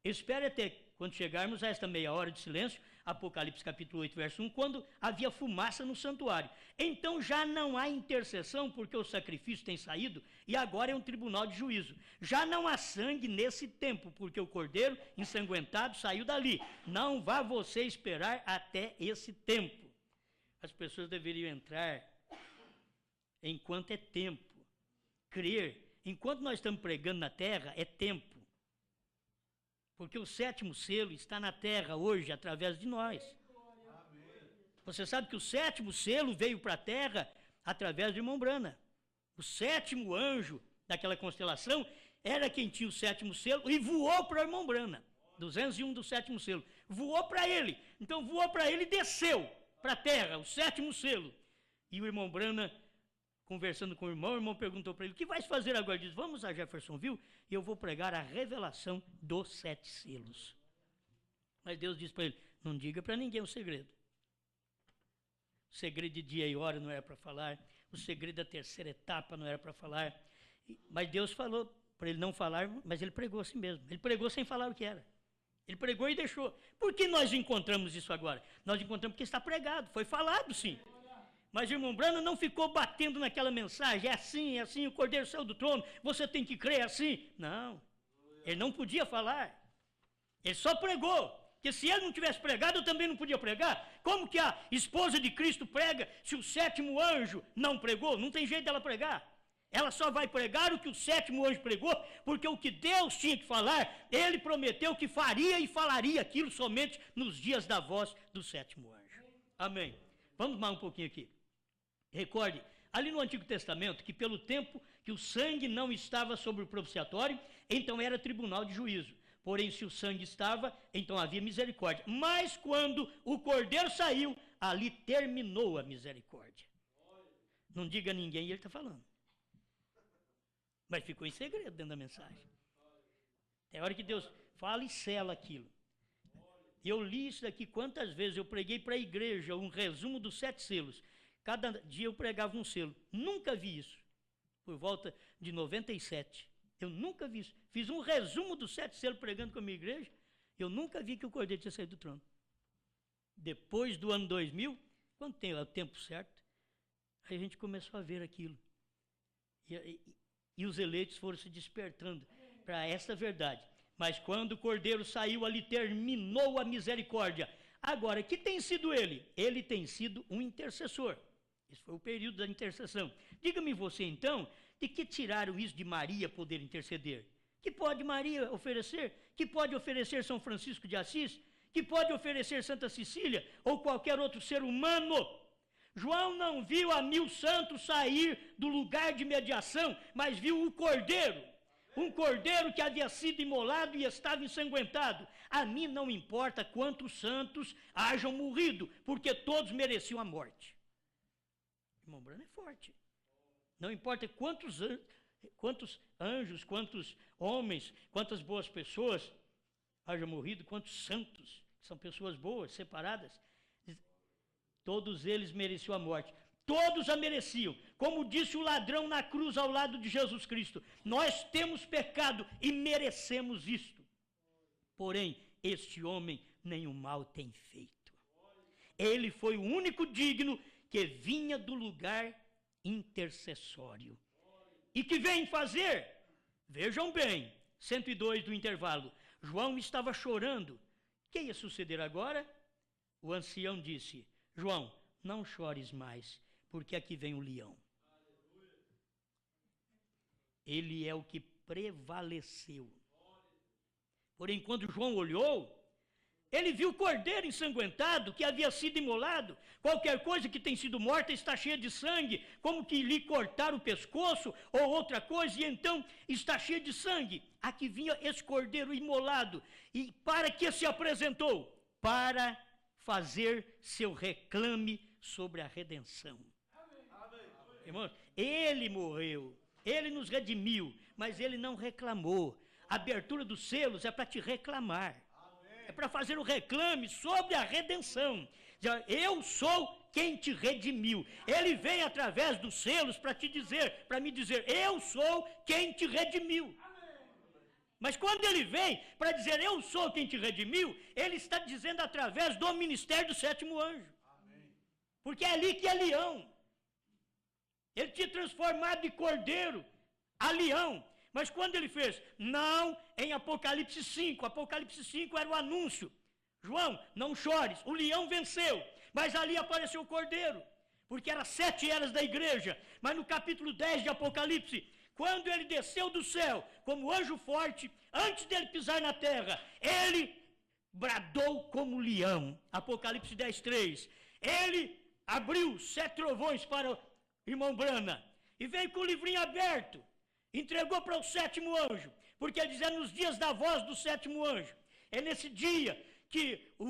Espere até quando chegarmos a esta meia hora de silêncio, Apocalipse capítulo 8, verso 1, quando havia fumaça no santuário. Então já não há intercessão, porque o sacrifício tem saído, e agora é um tribunal de juízo. Já não há sangue nesse tempo, porque o cordeiro ensanguentado saiu dali. Não vá você esperar até esse tempo. As pessoas deveriam entrar enquanto é tempo, crer enquanto nós estamos pregando na terra, é tempo. Porque o 7º selo está na terra hoje, através de nós. Você sabe que o 7º selo veio para a terra através de irmão Brana. O 7º anjo daquela constelação era quem tinha o 7º selo e voou para o irmão Brana. 201 do 7º selo. Voou para ele. Então voou para ele e desceu para a terra, o 7º selo. E o irmão Brana, conversando com o irmão perguntou para ele, o que vais fazer agora? Ele disse, vamos a Jeffersonville e eu vou pregar a revelação dos 7 selos. Mas Deus disse para ele, não diga para ninguém o segredo. O segredo de dia e hora não era para falar, o segredo da 3ª etapa não era para falar. Mas Deus falou para ele não falar, mas ele pregou assim mesmo. Ele pregou sem falar o que era. Ele pregou e deixou. Por que nós encontramos isso agora? Nós encontramos porque está pregado, foi falado sim. Mas o irmão Brana não ficou batendo naquela mensagem, é assim, o Cordeiro saiu do trono, você tem que crer assim. Não, ele não podia falar, ele só pregou, porque se ele não tivesse pregado, eu também não podia pregar. Como que a esposa de Cristo prega se o 7º anjo não pregou? Não tem jeito dela pregar. Ela só vai pregar o que o 7º anjo pregou, porque o que Deus tinha que falar, ele prometeu que faria e falaria aquilo somente nos dias da voz do 7º anjo. Amém. Vamos mais um pouquinho aqui. Recorde, ali no Antigo Testamento, que pelo tempo que o sangue não estava sobre o propiciatório, então era tribunal de juízo. Porém, se o sangue estava, então havia misericórdia. Mas quando o cordeiro saiu, ali terminou a misericórdia. Não diga a ninguém, ele está falando. Mas ficou em segredo dentro da mensagem. É hora que Deus fala e sela aquilo. Eu li isso daqui quantas vezes, eu preguei para a igreja um resumo dos 7 selos. Cada dia eu pregava um selo. Nunca vi isso. Por volta de 97. Eu nunca vi isso. Fiz um resumo dos 7 selos pregando com a minha igreja. Eu nunca vi que o cordeiro tinha saído do trono. Depois do ano 2000, quando tem o tempo certo, aí a gente começou a ver aquilo. E os eleitos foram se despertando para essa verdade. Mas quando o cordeiro saiu, ali terminou a misericórdia. Agora, que tem sido ele? Ele tem sido um intercessor. Esse foi o período da intercessão. Diga-me você, então, de que tiraram isso de Maria poder interceder? Que pode Maria oferecer? Que pode oferecer São Francisco de Assis? Que pode oferecer Santa Cecília? Ou qualquer outro ser humano? João não viu a 1000 santos sair do lugar de mediação, mas viu o cordeiro. Um cordeiro que havia sido imolado e estava ensanguentado. A mim não importa quantos santos hajam morrido, porque todos mereciam a morte. Irmão Brana é forte. Não importa quantos anjos, quantos homens, quantas boas pessoas hajam morrido, quantos santos, que são pessoas boas, separadas, todos eles mereciam a morte. Todos a mereciam. Como disse o ladrão na cruz ao lado de Jesus Cristo, nós temos pecado e merecemos isto. Porém, este homem nenhum mal tem feito. Ele foi o único digno que vinha do lugar intercessório. E que vem fazer? Vejam bem, 102 do intervalo. João estava chorando. O que ia suceder agora? O ancião disse, João, não chores mais, porque aqui vem o leão. Ele é o que prevaleceu. Porém, quando João olhou, ele viu o cordeiro ensanguentado que havia sido imolado. Qualquer coisa que tem sido morta está cheia de sangue, como que lhe cortaram o pescoço ou outra coisa, e então está cheia de sangue. Aqui vinha esse cordeiro imolado. E para que se apresentou? Para fazer seu reclame sobre a redenção. Irmãos, ele morreu, ele nos redimiu, mas ele não reclamou. A abertura dos selos é para te reclamar. É para fazer o reclame sobre a redenção. Eu sou quem te redimiu. Ele vem através dos selos para te dizer, para me dizer, eu sou quem te redimiu. Mas quando ele vem para dizer, eu sou quem te redimiu, ele está dizendo através do ministério do 7º anjo. Porque é ali que é leão. Ele tinha transformado de cordeiro a leão. Mas quando ele fez? Não em Apocalipse 5. Apocalipse 5 era o anúncio. João, não chores, o leão venceu. Mas ali apareceu o cordeiro. Porque era 7 eras da igreja. Mas no capítulo 10 de Apocalipse, quando ele desceu do céu como anjo forte, antes dele pisar na terra, ele bradou como leão. Apocalipse 10:3. Ele abriu 7 trovões para o irmão Brana e veio com o livrinho aberto, entregou para o 7º anjo, porque ele dizia nos dias da voz do 7º anjo. É nesse dia que o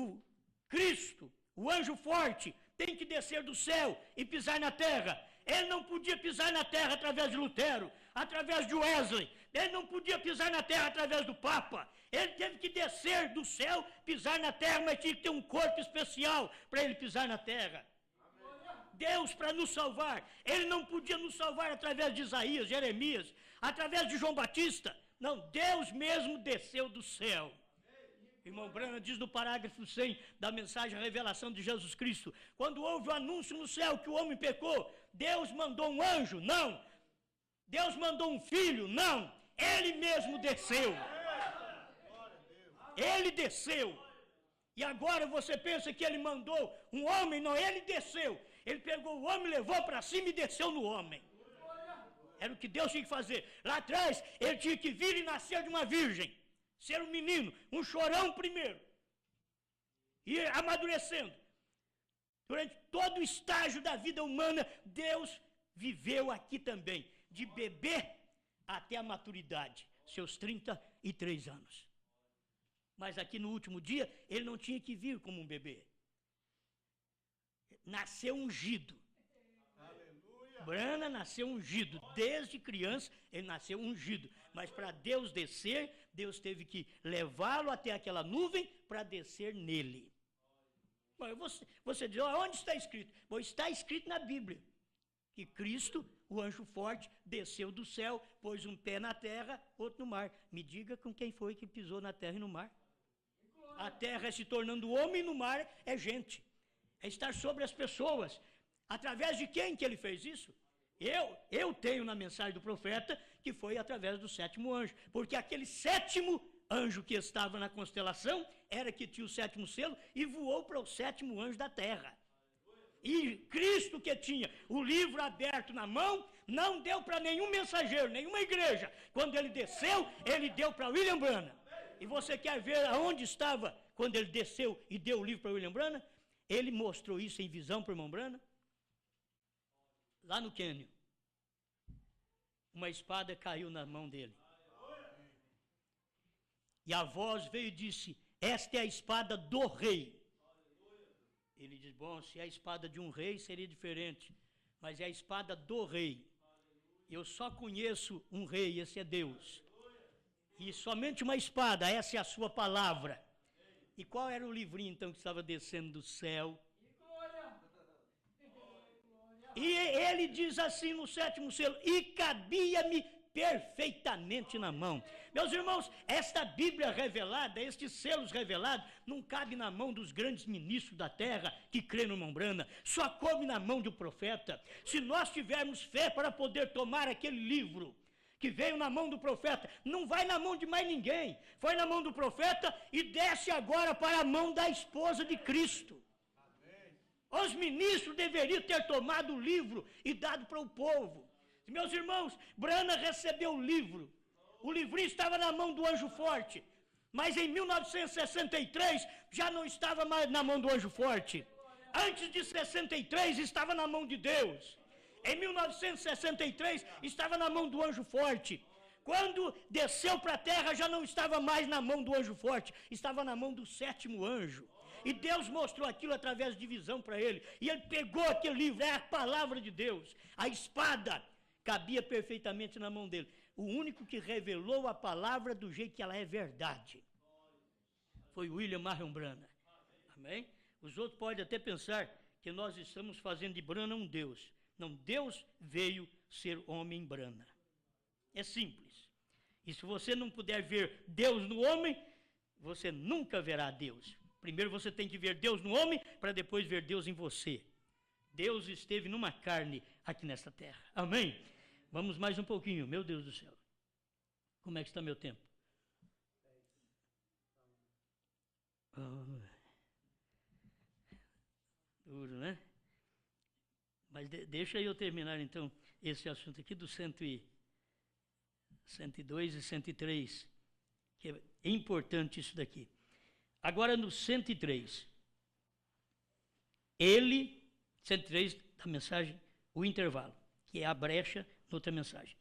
Cristo, o anjo forte, tem que descer do céu e pisar na terra. Ele não podia pisar na terra através de Lutero, através de Wesley. Ele não podia pisar na terra através do Papa. Ele teve que descer do céu, pisar na terra, mas tinha que ter um corpo especial para ele pisar na terra. Deus para nos salvar. Ele não podia nos salvar através de Isaías, Jeremias, através de João Batista. Não, Deus mesmo desceu do céu. Irmão Brana diz no parágrafo 100 da mensagem a revelação de Jesus Cristo, quando houve o anúncio no céu que o homem pecou, Deus mandou um anjo? Não. Deus mandou um filho? Não. Ele mesmo desceu. Ele desceu. E agora você pensa que ele mandou um homem? Não, ele desceu. Ele pegou o homem, levou para cima e desceu no homem. Era o que Deus tinha que fazer. Lá atrás, ele tinha que vir e nascer de uma virgem. Ser um menino, um chorão primeiro. E amadurecendo. Durante todo o estágio da vida humana, Deus viveu aqui também. De bebê até a maturidade. Seus 33 anos. Mas aqui no último dia, ele não tinha que vir como um bebê. Nasceu ungido. Brana nasceu ungido. Desde criança, ele nasceu ungido. Mas para Deus descer, Deus teve que levá-lo até aquela nuvem para descer nele. Bom, você diz, onde está escrito? Bom, está escrito na Bíblia. Que Cristo, o anjo forte, desceu do céu, pôs um pé na terra, outro no mar. Me diga com quem foi que pisou na terra e no mar. A terra é se tornando homem e no mar é gente. É estar sobre as pessoas. Através de quem que ele fez isso? Eu tenho na mensagem do profeta que foi através do 7º anjo. Porque aquele 7º anjo que estava na constelação era que tinha o 7º selo e voou para o 7º anjo da terra. E Cristo, que tinha o livro aberto na mão, não deu para nenhum mensageiro, nenhuma igreja. Quando ele desceu, ele deu para William Branham. E você quer ver aonde estava quando ele desceu e deu o livro para William Branham? Ele mostrou isso em visão para o irmão Branham. Lá no Quênia. Uma espada caiu na mão dele. E a voz veio e disse, esta é a espada do rei. Ele diz, bom, se é a espada de um rei seria diferente, mas é a espada do rei. Eu só conheço um rei, esse é Deus. E somente uma espada, essa é a sua palavra. E qual era o livrinho então que estava descendo do céu? E ele diz assim no 7º selo, e cabia-me perfeitamente na mão. Meus irmãos, esta Bíblia revelada, estes selos revelados, não cabe na mão dos grandes ministros da terra que crê no irmão Branham, só coube na mão do profeta. Se nós tivermos fé para poder tomar aquele livro que veio na mão do profeta, não vai na mão de mais ninguém, foi na mão do profeta e desce agora para a mão da esposa de Cristo. Os ministros deveriam ter tomado o livro e dado para o povo. Meus irmãos, Branham recebeu o livro. O livrinho estava na mão do anjo forte. Mas em 1963 já não estava mais na mão do anjo forte. Antes de 63 estava na mão de Deus. Em 1963 estava na mão do anjo forte. Quando desceu para a terra já não estava mais na mão do anjo forte. Estava na mão do 7º anjo. E Deus mostrou aquilo através de visão para ele. E ele pegou aquele livro, é a palavra de Deus. A espada cabia perfeitamente na mão dele. O único que revelou a palavra do jeito que ela é verdade foi William Marion Branham. Amém? Os outros podem até pensar que nós estamos fazendo de Branham um Deus. Não, Deus veio ser homem Branham. É simples. E se você não puder ver Deus no homem, você nunca verá Deus. Primeiro você tem que ver Deus no homem, para depois ver Deus em você. Deus esteve numa carne aqui nesta terra. Amém? Vamos mais um pouquinho. Meu Deus do céu. Como é que está meu tempo? Duro, né? Mas deixa eu terminar então esse assunto aqui do 100 e... 102 e 103, que é importante isso daqui. Agora no 103, 103 da mensagem, o intervalo, que é a brecha noutra mensagem.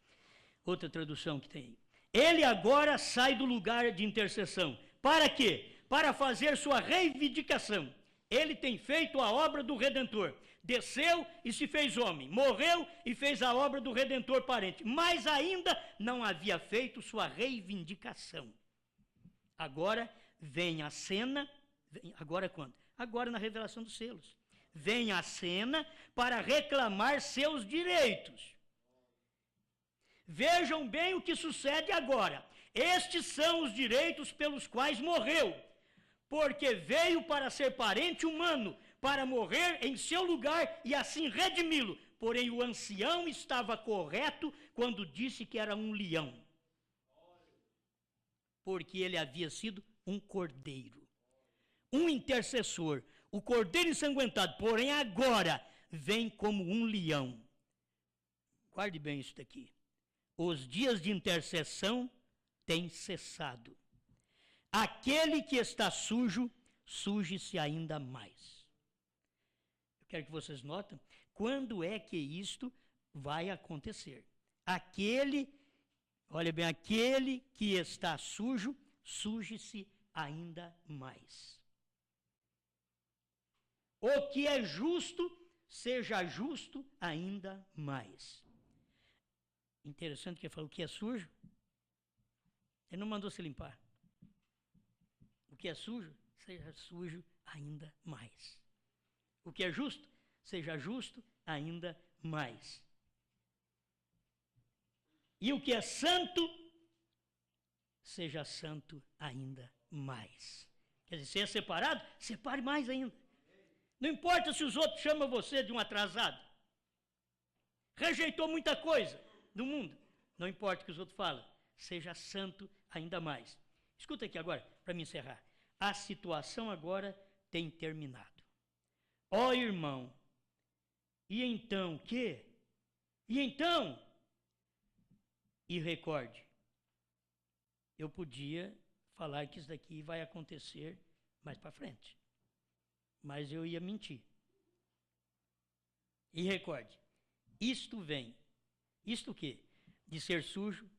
Outra tradução que tem aí. Ele agora sai do lugar de intercessão. Para quê? Para fazer sua reivindicação. Ele tem feito a obra do Redentor. Desceu e se fez homem. Morreu e fez a obra do Redentor parente. Mas ainda não havia feito sua reivindicação. Agora vem a cena. Agora quando? Agora na revelação dos selos. Vem a cena para reclamar seus direitos. Vejam bem o que sucede agora. Estes são os direitos pelos quais morreu, porque veio para ser parente humano, para morrer em seu lugar e assim redimi-lo. Porém, o ancião estava correto quando disse que era um leão, porque ele havia sido um cordeiro, um intercessor, o cordeiro ensanguentado, porém agora vem como um leão. Guarde bem isso daqui. Os dias de intercessão têm cessado. Aquele que está sujo, suje-se ainda mais. Eu quero que vocês notem quando é que isto vai acontecer. Olha bem, aquele que está sujo, suje-se ainda mais. O que é justo, seja justo ainda mais. Interessante que ele falou o que é sujo, ele não mandou se limpar. O que é sujo, seja sujo ainda mais. O que é justo, seja justo ainda mais. E o que é santo, seja santo ainda mais. Quer dizer, se é separado, separe mais ainda. Não importa se os outros chamam você de um atrasado. Rejeitou muita coisa do mundo. Não importa o que os outros falam. Seja santo ainda mais. Escuta aqui agora, para me encerrar. A situação agora tem terminado. Ó irmão, e então o quê? E então? E recorde, eu podia falar que isso daqui vai acontecer mais para frente. Mas eu ia mentir. E recorde, isto vem. Isto o quê? De ser sujo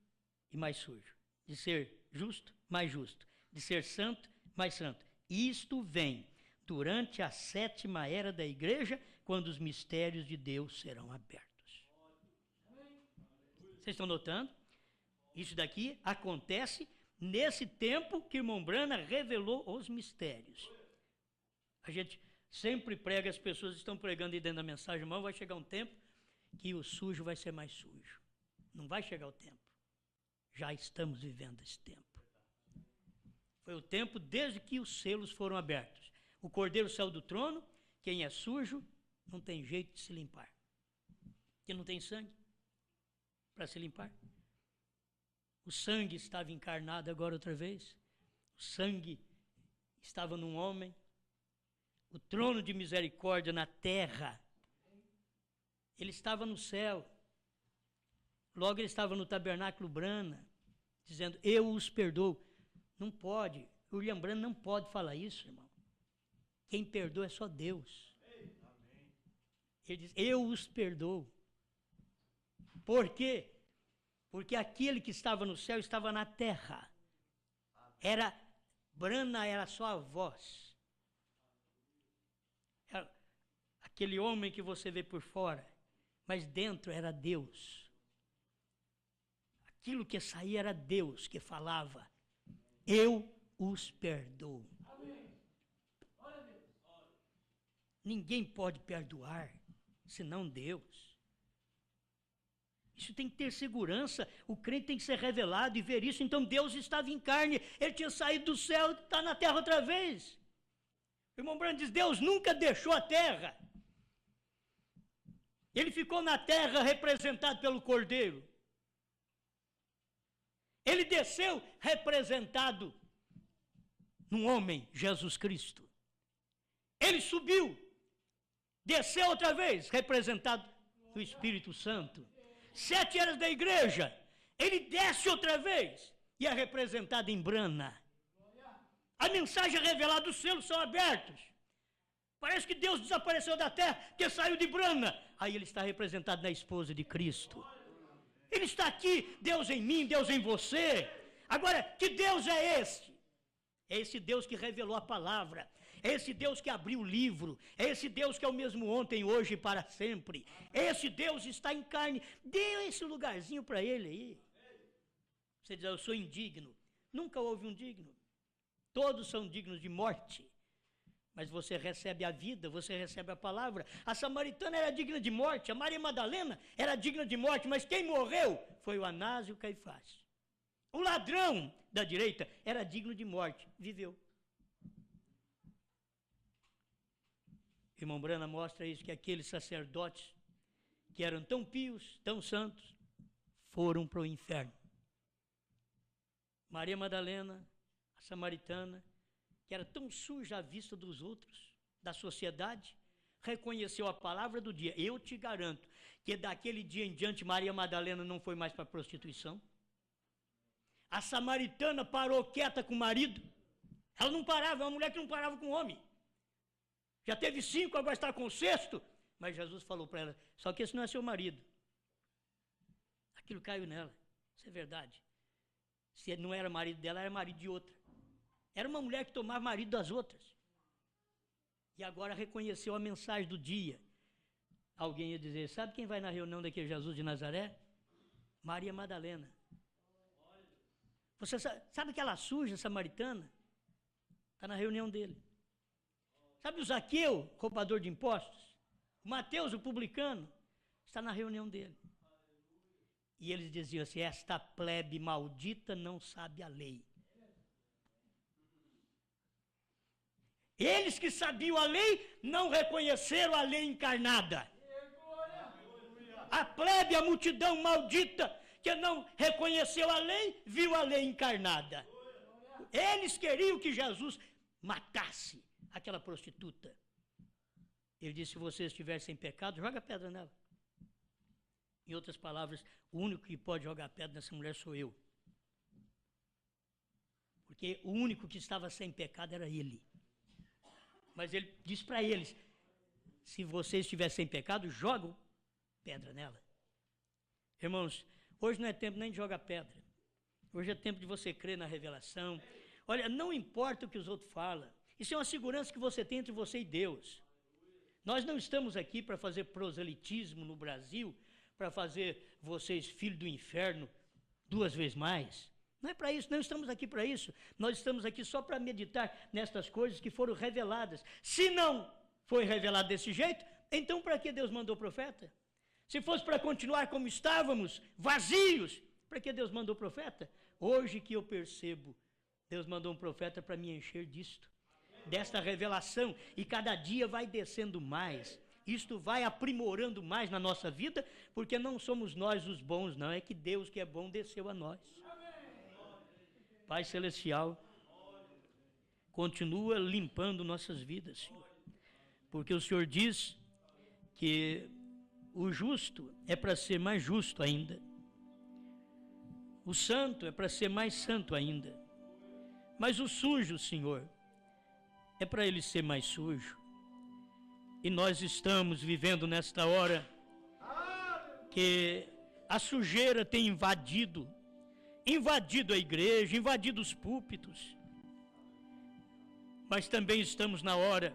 e mais sujo. De ser justo, mais justo. De ser santo, mais santo. Isto vem durante a 7ª era da igreja, quando os mistérios de Deus serão abertos. Vocês estão notando? Isso daqui acontece nesse tempo que o irmão Brana revelou os mistérios. A gente sempre prega, as pessoas estão pregando aí dentro da mensagem, irmão, vai chegar um tempo que o sujo vai ser mais sujo. Não vai chegar o tempo. Já estamos vivendo esse tempo. Foi o tempo desde que os selos foram abertos. O cordeiro saiu do trono, quem é sujo não tem jeito de se limpar. Porque não tem sangue para se limpar. O sangue estava encarnado agora outra vez. O sangue estava num homem. O trono de misericórdia na terra. Ele estava no céu. Logo ele estava no tabernáculo Brana, dizendo, eu os perdoo. Não pode, o William Brana não pode falar isso, irmão. Quem perdoa é só Deus. Ele diz, eu os perdoo. Por quê? Porque aquele que estava no céu estava na terra. Brana era só a voz. Era aquele homem que você vê por fora, mas dentro era Deus. Aquilo que saía era Deus que falava. Eu os perdoo. Ninguém pode perdoar, senão Deus. Isso tem que ter segurança, o crente tem que ser revelado e ver isso. Então Deus estava em carne, ele tinha saído do céu, está na terra outra vez. O irmão Brando diz, Deus nunca deixou a terra. Ele ficou na terra representado pelo Cordeiro. Ele desceu representado num homem, Jesus Cristo. Ele subiu, desceu outra vez, representado no Espírito Santo. 7 eras da igreja ele desce outra vez e é representado em brana. A mensagem é revelada, os selos são abertos. Parece que Deus desapareceu da terra, que saiu de brana. Aí ele está representado na esposa de Cristo. Ele está aqui, Deus em mim, Deus em você. Agora, que Deus é esse? É esse Deus que revelou a palavra. É esse Deus que abriu o livro. É esse Deus que é o mesmo ontem, hoje e para sempre. Esse Deus está em carne. Dê esse lugarzinho para ele aí. Você diz, eu sou indigno. Nunca houve um digno. Todos são dignos de morte. Mas você recebe a vida, você recebe a palavra. A samaritana era digna de morte, a Maria Madalena era digna de morte, mas quem morreu foi o Anás e o Caifás. O ladrão da direita era digno de morte, viveu. Irmão Brana mostra isso, que aqueles sacerdotes que eram tão pios, tão santos, foram para o inferno. Maria Madalena, a samaritana, que era tão suja à vista dos outros, da sociedade, reconheceu a palavra do dia. Eu te garanto que daquele dia em diante Maria Madalena não foi mais para a prostituição. A samaritana parou quieta com o marido. Ela não parava, é uma mulher que não parava com o homem. Já teve 5, agora está com o 6º. Mas Jesus falou para ela, só que esse não é seu marido. Aquilo caiu nela, isso é verdade. Se não era marido dela, era marido de outra. Era uma mulher que tomava marido das outras. E agora reconheceu a mensagem do dia. Alguém ia dizer, sabe quem vai na reunião daquele Jesus de Nazaré? Maria Madalena. Você sabe aquela suja samaritana? Está na reunião dele. Sabe o Zaqueu, roubador de impostos? O Mateus, o publicano, está na reunião dele. E eles diziam assim, esta plebe maldita não sabe a lei. Eles que sabiam a lei, não reconheceram a lei encarnada. A plebe, a multidão maldita, que não reconheceu a lei, viu a lei encarnada. Eles queriam que Jesus matasse aquela prostituta. Ele disse, se você estiver sem pecado, joga pedra nela. Em outras palavras, o único que pode jogar pedra nessa mulher sou eu. Porque o único que estava sem pecado era ele. Mas ele disse para eles, se você estiver sem pecado, joga pedra nela. Irmãos, hoje não é tempo nem de jogar pedra. Hoje é tempo de você crer na revelação. Olha, não importa o que os outros falam. Isso é uma segurança que você tem entre você e Deus. Nós não estamos aqui para fazer proselitismo no Brasil, para fazer vocês filhos do inferno 2 vezes mais. Não é para isso, não estamos aqui para isso. Nós estamos aqui só para meditar nestas coisas que foram reveladas. Se não foi revelado desse jeito, então para que Deus mandou profeta? Se fosse para continuar como estávamos, vazios, para que Deus mandou profeta? Hoje que eu percebo, Deus mandou um profeta para me encher disto, desta revelação, e cada dia vai descendo mais. Isto vai aprimorando mais na nossa vida, porque não somos nós os bons, não, é que Deus que é bom desceu a nós. Pai Celestial, continua limpando nossas vidas, Senhor, porque o Senhor diz que o justo é para ser mais justo ainda, o santo é para ser mais santo ainda, mas o sujo, Senhor, é para ele ser mais sujo. E nós estamos vivendo nesta hora que a sujeira tem invadido a igreja, invadido os púlpitos. Mas também estamos na hora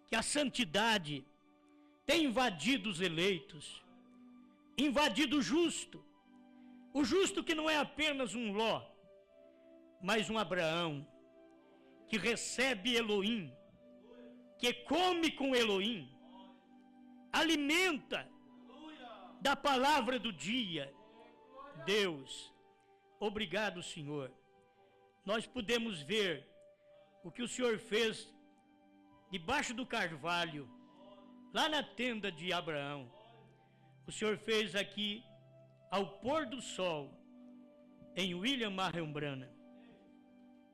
que a santidade tem invadido os eleitos, invadido o justo que não é apenas um Ló, mas um Abraão, que recebe Elohim, que come com Elohim, alimenta da palavra do dia. Deus, obrigado, Senhor. Nós podemos ver o que o Senhor fez debaixo do carvalho, lá na tenda de Abraão. O Senhor fez aqui ao pôr do sol, em William Marion Branham.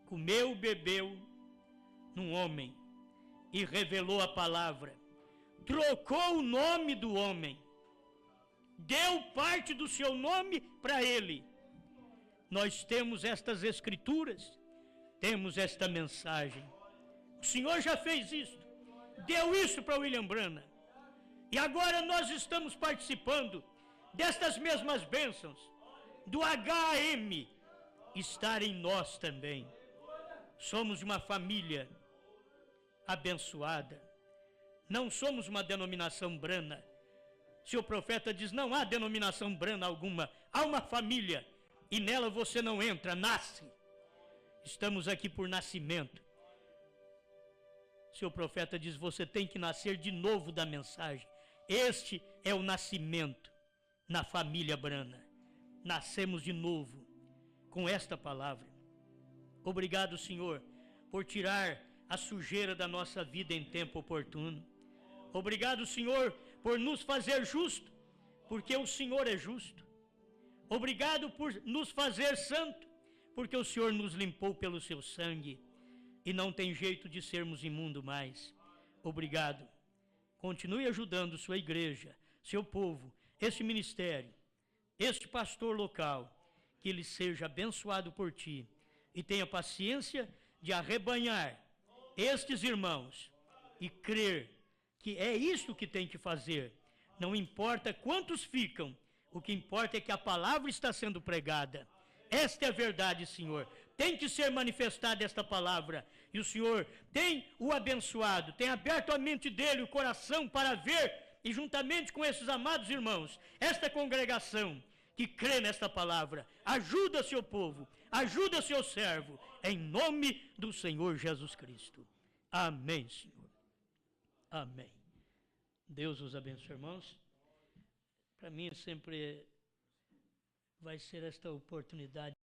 Comeu, bebeu num homem e revelou a palavra. Trocou o nome do homem deu parte do seu nome para ele. Nós temos estas escrituras, temos esta mensagem. O Senhor já fez isso, deu isso para William Branham. E agora nós estamos participando destas mesmas bênçãos, do HM estar em nós também. Somos uma família abençoada. Não somos uma denominação Branham. Se o profeta diz, não há denominação Branham alguma, há uma família, e nela você não entra, nasce. Estamos aqui por nascimento. Se o profeta diz, você tem que nascer de novo da mensagem. Este é o nascimento na família Branham. Nascemos de novo com esta palavra. Obrigado, Senhor, por tirar a sujeira da nossa vida em tempo oportuno. Obrigado, Senhor, por nos fazer justo, porque o Senhor é justo. Obrigado por nos fazer santo, porque o Senhor nos limpou pelo seu sangue e não tem jeito de sermos imundo mais. Obrigado. Continue ajudando sua igreja, seu povo, este ministério, este pastor local, que ele seja abençoado por ti e tenha paciência de arrebanhar estes irmãos e crer que é isso que tem que fazer. Não importa quantos ficam, o que importa é que a palavra está sendo pregada. Esta é a verdade, Senhor. Tem que ser manifestada esta palavra. E o Senhor tem o abençoado, tem aberto a mente dele, o coração, para ver, e juntamente com esses amados irmãos, esta congregação que crê nesta palavra, ajuda seu povo, ajuda seu servo, em nome do Senhor Jesus Cristo. Amém, Senhor. Amém. Deus os abençoe, irmãos. Para mim sempre vai ser esta oportunidade